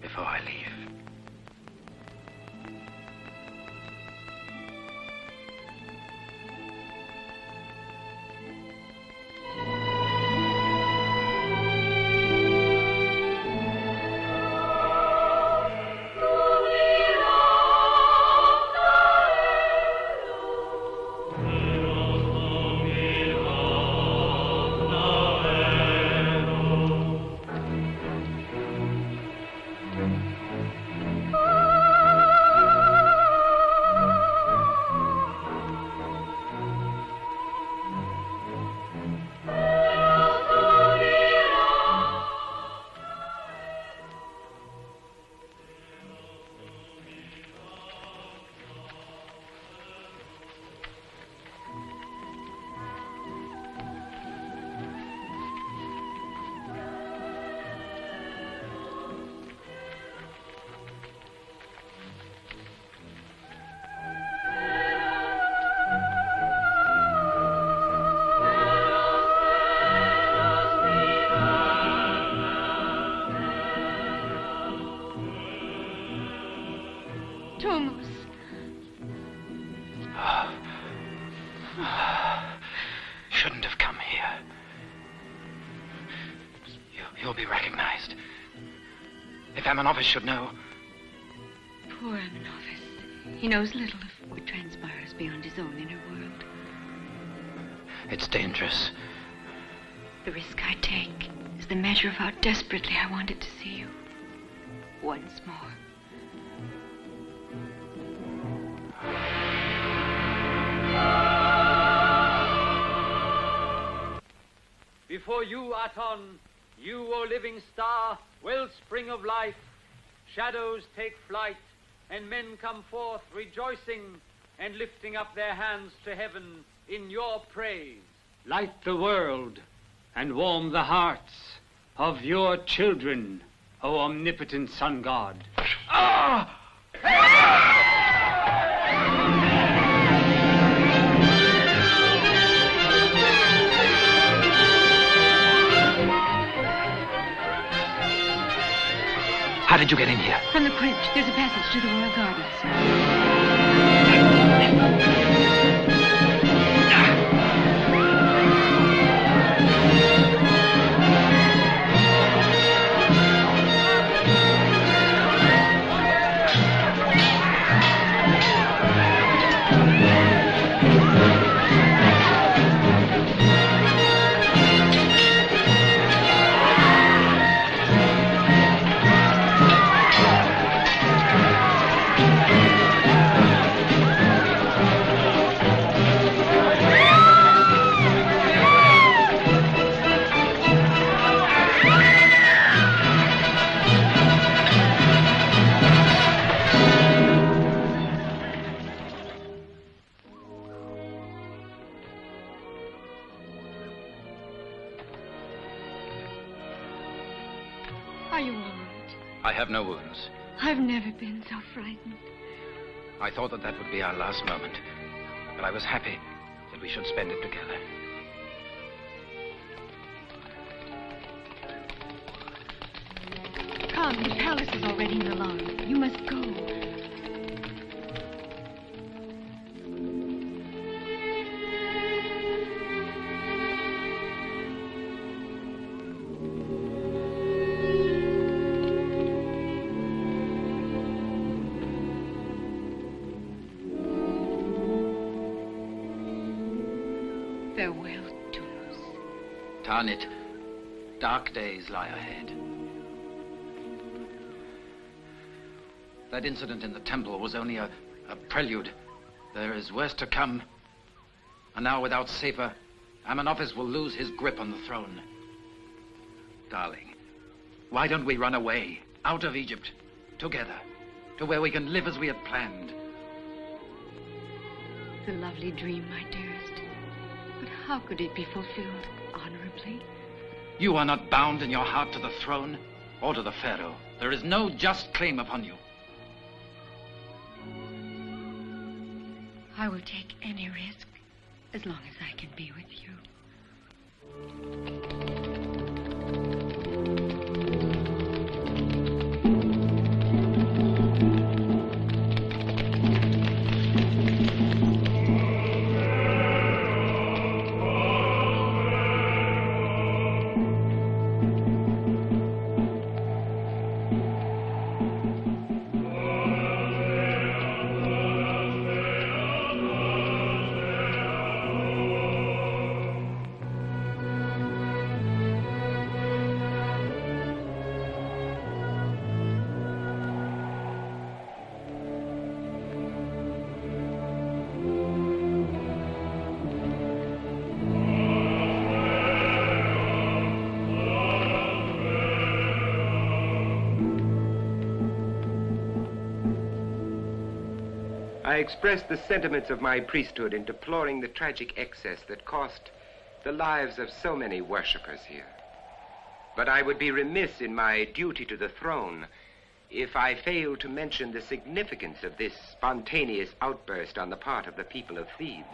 before I leave. Shouldn't have come here. You'll be recognized. If Amenophis should know. Poor Amenophis. He knows little of what transpires beyond his own inner world. It's dangerous. The risk I take is the measure of how desperately I wanted to see you. Once more. Before you, Aton, you, O living star, wellspring of life, shadows take flight, and men come forth rejoicing and lifting up their hands to heaven in your praise. Light the world and warm the hearts of your children, O omnipotent sun god. Ah! How did you get in here? From the crypt. There's a passage to the royal gardens. Are you all right? I have no wounds. I've never been so frightened. I thought that that would be our last moment. But I was happy that we should spend it together. Come, the palace is already in alarm. You must go. Farewell, Tumus. Tanit, dark days lie ahead. That incident in the temple was only a prelude. There is worse to come. And now, without Safer, Amenophis will lose his grip on the throne. Darling, why don't we run away, out of Egypt, together, to where we can live as we had planned? The lovely dream, my dearest. But how could it be fulfilled honorably? You are not bound in your heart to the throne or to the pharaoh. There is no just claim upon you. I will take any risk as long as I can be with you. I express the sentiments of my priesthood in deploring the tragic excess that cost the lives of so many worshippers here. But I would be remiss in my duty to the throne if I failed to mention the significance of this spontaneous outburst on the part of the people of Thebes.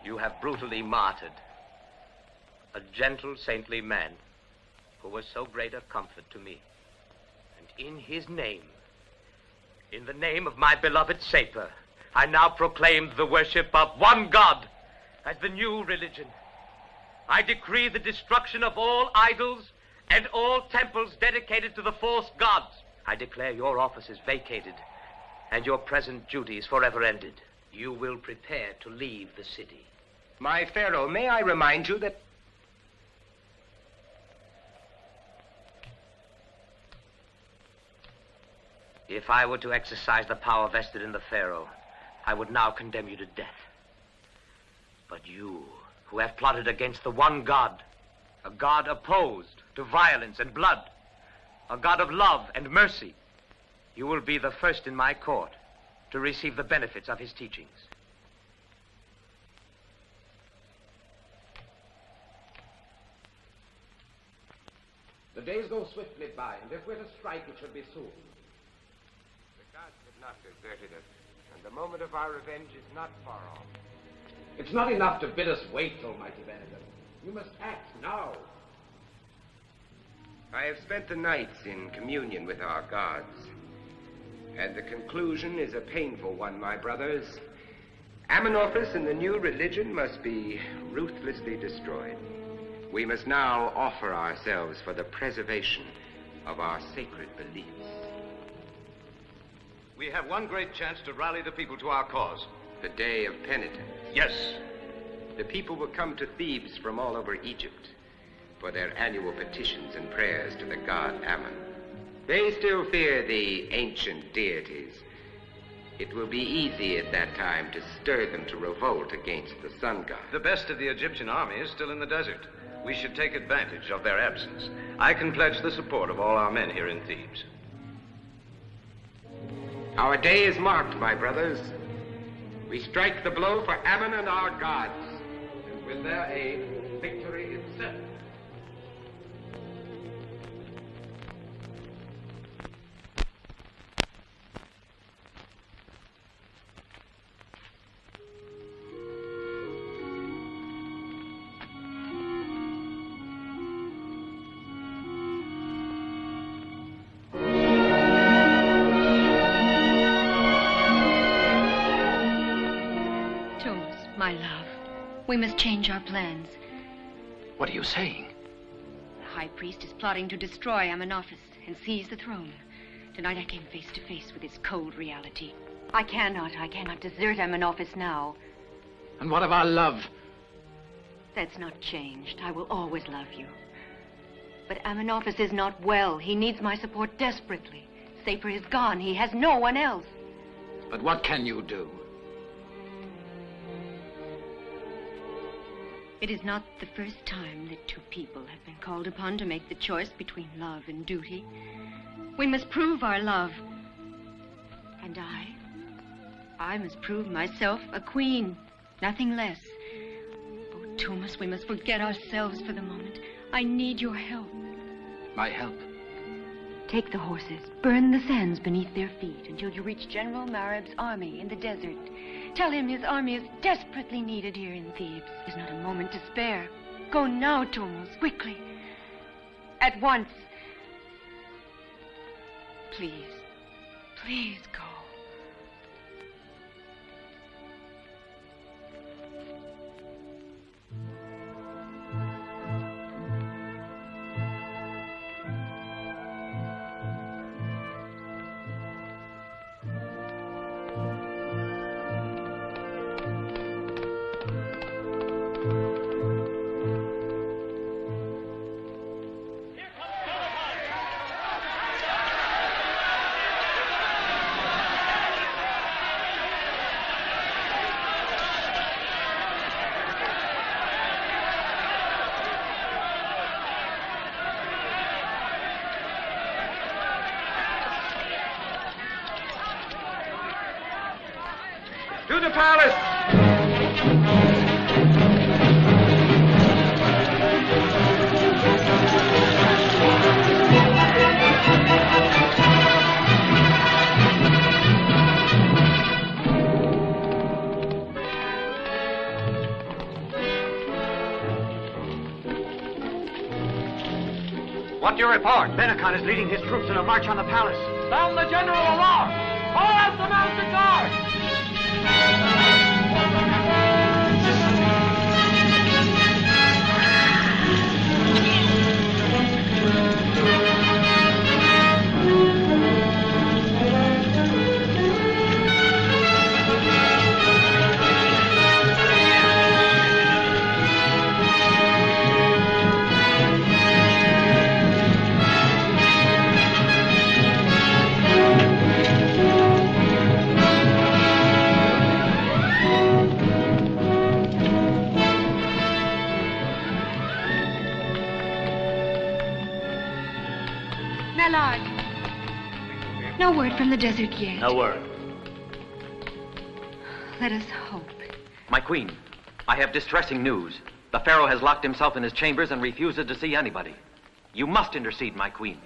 You have brutally martyred a gentle, saintly man who was so great a comfort to me. And in his name, in the name of my beloved Saper, I now proclaim the worship of one God as the new religion. I decree the destruction of all idols and all temples dedicated to the false gods. I declare your offices vacated and your present duties forever ended. You will prepare to leave the city. My Pharaoh, may I remind you that... If I were to exercise the power vested in the Pharaoh, I would now condemn you to death. But you, who have plotted against the one God, a God opposed to violence and blood, a God of love and mercy, you will be the first in my court to receive the benefits of his teachings. The days go swiftly by, and if we're to strike, it should be soon. The gods have not deserted us, and the moment of our revenge is not far off. It's not enough to bid us wait, almighty Benedict. You must act now. I have spent the nights in communion with our gods, and the conclusion is a painful one, my brothers. Amenophis and the new religion must be ruthlessly destroyed. We must now offer ourselves for the preservation of our sacred beliefs. We have one great chance to rally the people to our cause. The day of penitence. Yes. The people will come to Thebes from all over Egypt for their annual petitions and prayers to the god Ammon. They still fear the ancient deities. It will be easy at that time to stir them to revolt against the sun god. The best of the Egyptian army is still in the desert. We should take advantage of their absence. I can pledge the support of all our men here in Thebes. Our day is marked, my brothers. We strike the blow for Ammon and our gods, and with their aid, victory itself. My love, we must change our plans. What are you saying? The high priest is plotting to destroy Amenophis and seize the throne. Tonight I came face to face with its cold reality. I cannot desert Amenophis now. And what of our love? That's not changed. I will always love you. But Amenophis is not well. He needs my support desperately. Sapor is gone. He has no one else. But what can you do? It is not the first time that two people have been called upon to make the choice between love and duty. We must prove our love. And I must prove myself a queen, nothing less. Oh, Thomas, we must forget ourselves for the moment. I need your help. My help? Take the horses, burn the sands beneath their feet until you reach General Marab's army in the desert. Tell him his army is desperately needed here in Thebes. There's not a moment to spare. Go now, Thomas, quickly. At once. Please, please go. To the palace! What do you report? Benekon is leading his troops in a march on the palace. Sound the general alarm! Call out the mounted guard! No word from the desert yet. No word. Let us hope. My queen, I have distressing news. The Pharaoh has locked himself in his chambers and refuses to see anybody. You must intercede, my queen.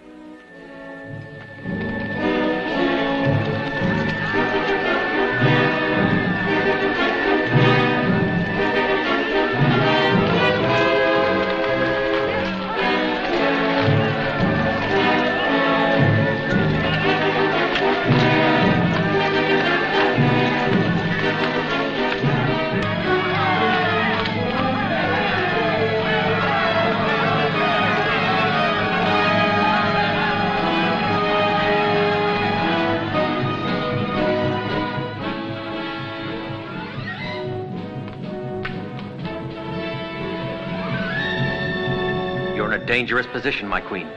You're in a dangerous position, my queen.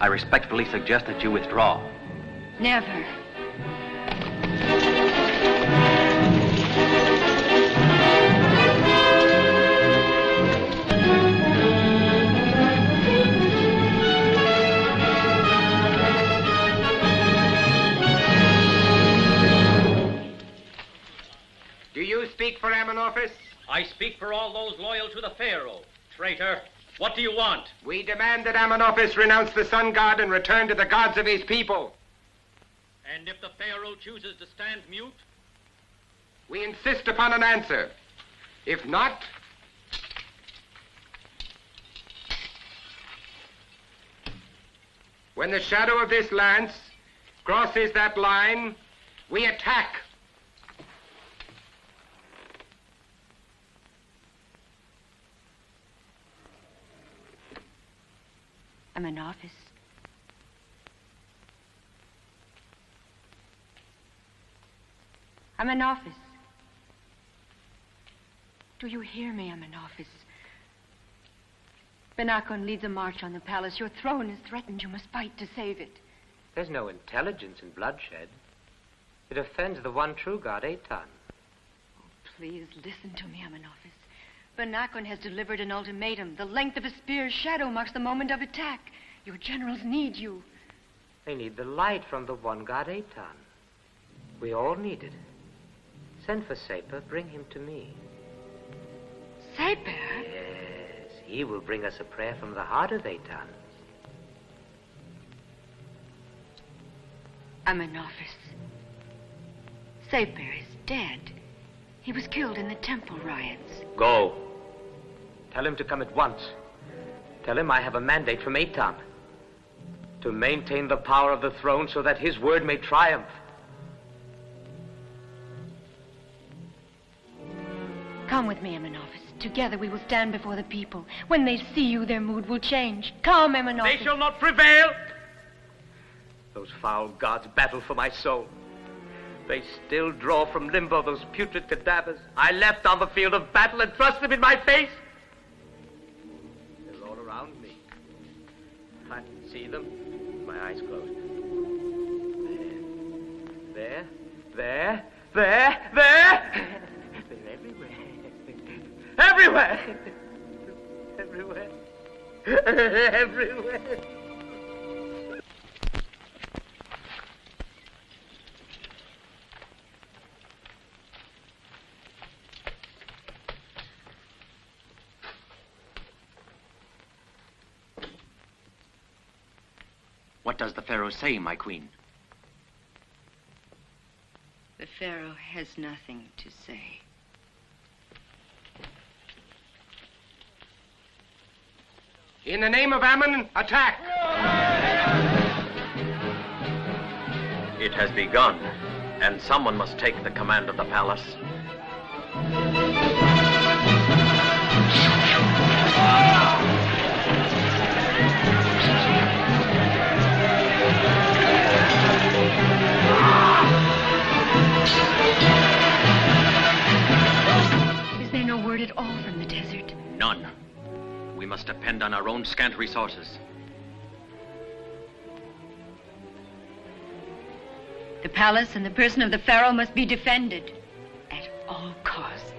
I respectfully suggest that you withdraw. Never. Do you speak for Amenophis? I speak for all those loyal to the Pharaoh. Traitor, what do you want? We demand that Amenophis renounce the sun god and return to the gods of his people. And if the Pharaoh chooses to stand mute? We insist upon an answer. If not, when the shadow of this lance crosses that line, we attack. Amenophis. Amenophis. Do you hear me, Amenophis? Benakon leads a march on the palace. Your throne is threatened. You must fight to save it. There's no intelligence in bloodshed. It offends the one true god, Aton. Please listen to me, Amenophis. Benakon has delivered an ultimatum. The length of a spear's shadow marks the moment of attack. Your generals need you. They need the light from the one god, Aton. We all need it. Send for Sapir, bring him to me. Sapir? Yes, he will bring us a prayer from the heart of Aton. Amenophis. Sapir is dead. He was killed in the temple riots. Go. Tell him to come at once. Tell him I have a mandate from Aton to maintain the power of the throne so that his word may triumph. Come with me, Amenophis. Together we will stand before the people. When they see you, their mood will change. Come, Amenophis. They shall not prevail. Those foul gods battle for my soul. They still draw from limbo those putrid cadavers I left on the field of battle and thrust them in my face. They're all around me. I can see them with my eyes closed. There. There. There. There. They're everywhere. Everywhere. Everywhere. Everywhere. What does the Pharaoh say, my queen? The Pharaoh has nothing to say. In the name of Ammon, attack! It has begun, and someone must take the command of the palace. Is there no word at all from the desert? None. We must depend on our own scant resources. The palace and the person of the Pharaoh must be defended at all costs.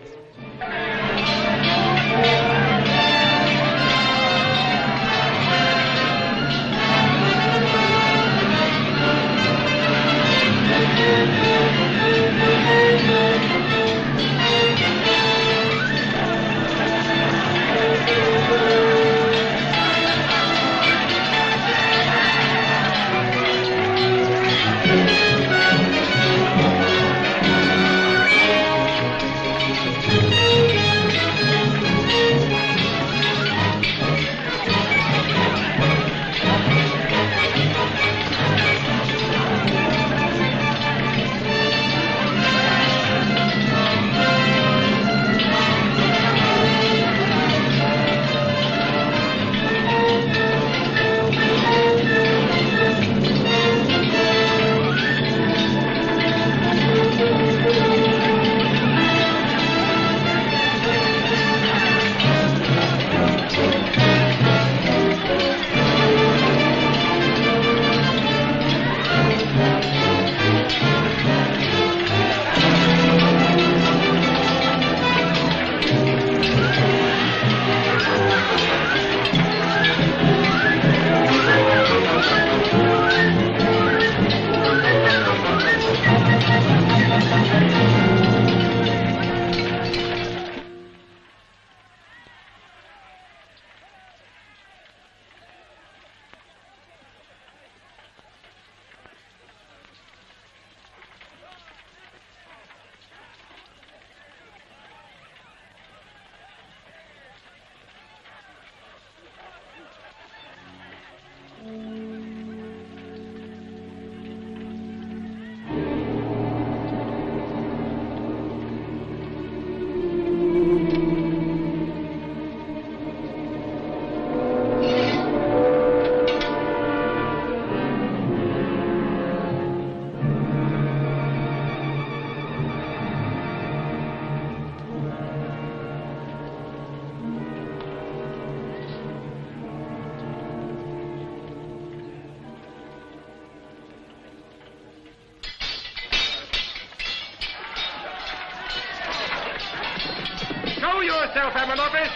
yourself, Amenophis.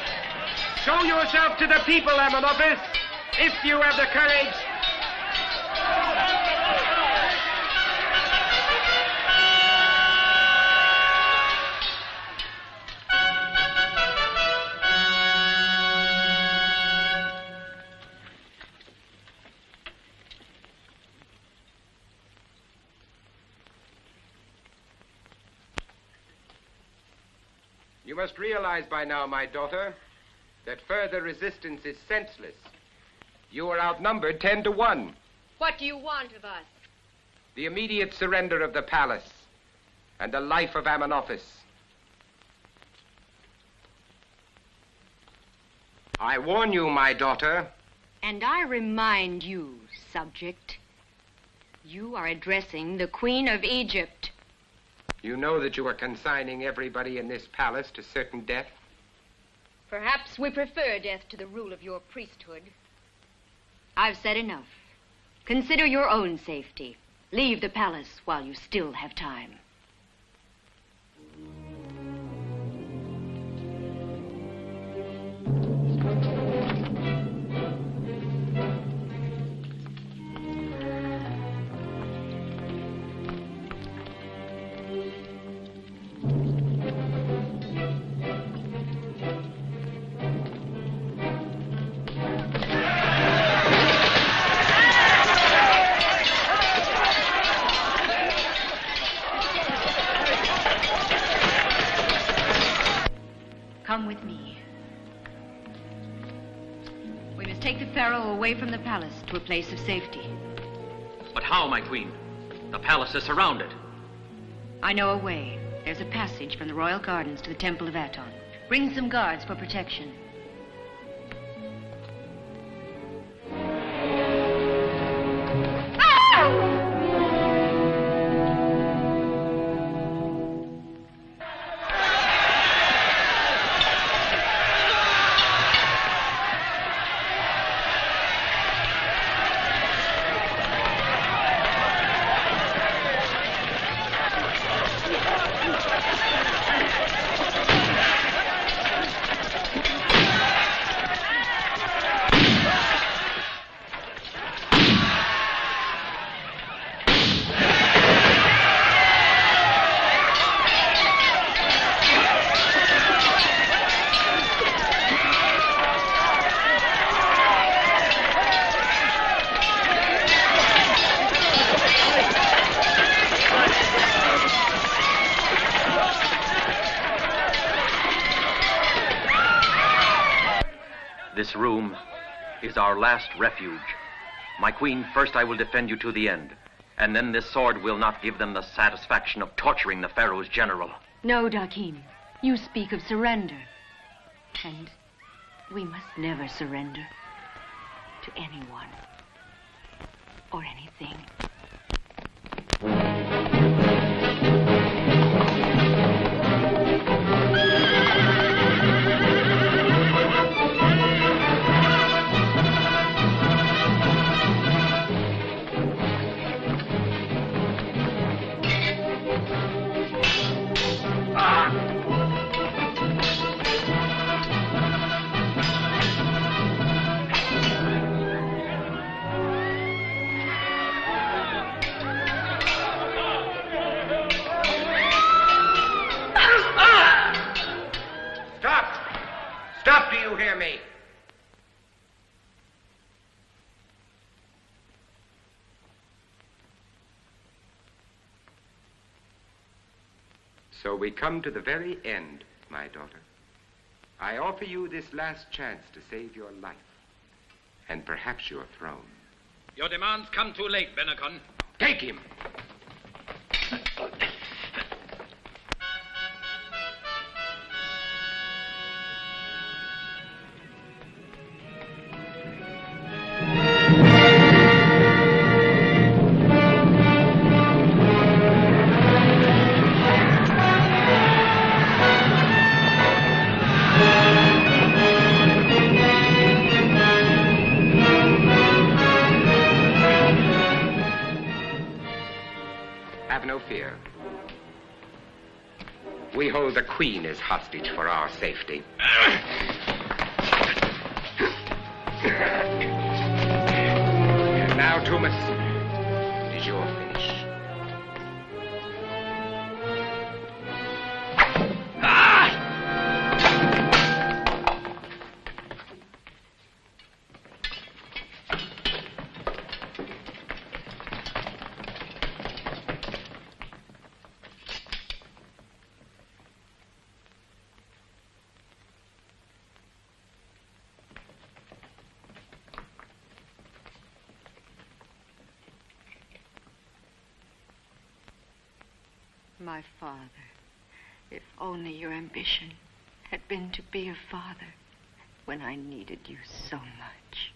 Show yourself to the people, Amenophis, if you have the courage. You must realize by now, my daughter, that further resistance is senseless. You are outnumbered 10 to 1. What do you want of us? The immediate surrender of the palace and the life of Amenophis. I warn you, my daughter. And I remind you, subject, you are addressing the Queen of Egypt. You know that you are consigning everybody in this palace to certain death? Perhaps we prefer death to the rule of your priesthood. I've said enough. Consider your own safety. Leave the palace while you still have time. Come with me. We must take the Pharaoh away from the palace to a place of safety. But how, my queen? The palace is surrounded. I know a way. There's a passage from the royal gardens to the temple of Aton. Bring some guards for protection. This room is our last refuge. My queen, first I will defend you to the end. And then this sword will not give them the satisfaction of torturing the Pharaoh's general. No, Dakim. You speak of surrender. And we must never surrender to anyone or anything. Stop, do you hear me? So we come to the very end, my daughter. I offer you this last chance to save your life, and perhaps your throne. Your demands come too late, Benacon. Take him! We hold the queen as hostage for our safety. And now, Thomas, it is your finish. My father, if only your ambition had been to be a father when I needed you so much.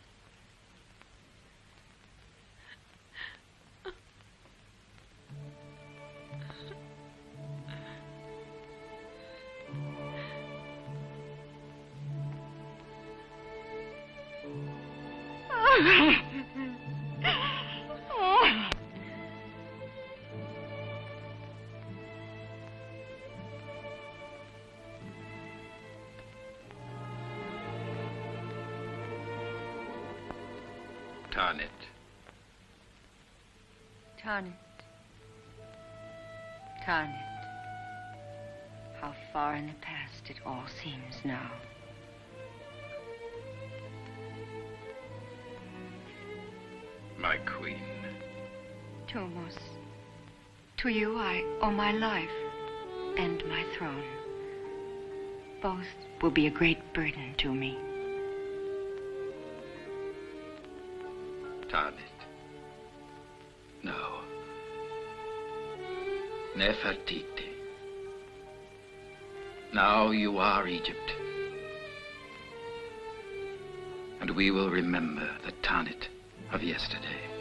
Kaanet. Kaanet. Kaanet. How far in the past it all seems now. My queen. Tomos, to you I owe my life and my throne. Both will be a great burden to me. Kaanet. No. Nefrtiti. Now you are Egypt. And we will remember the Tanit of yesterday.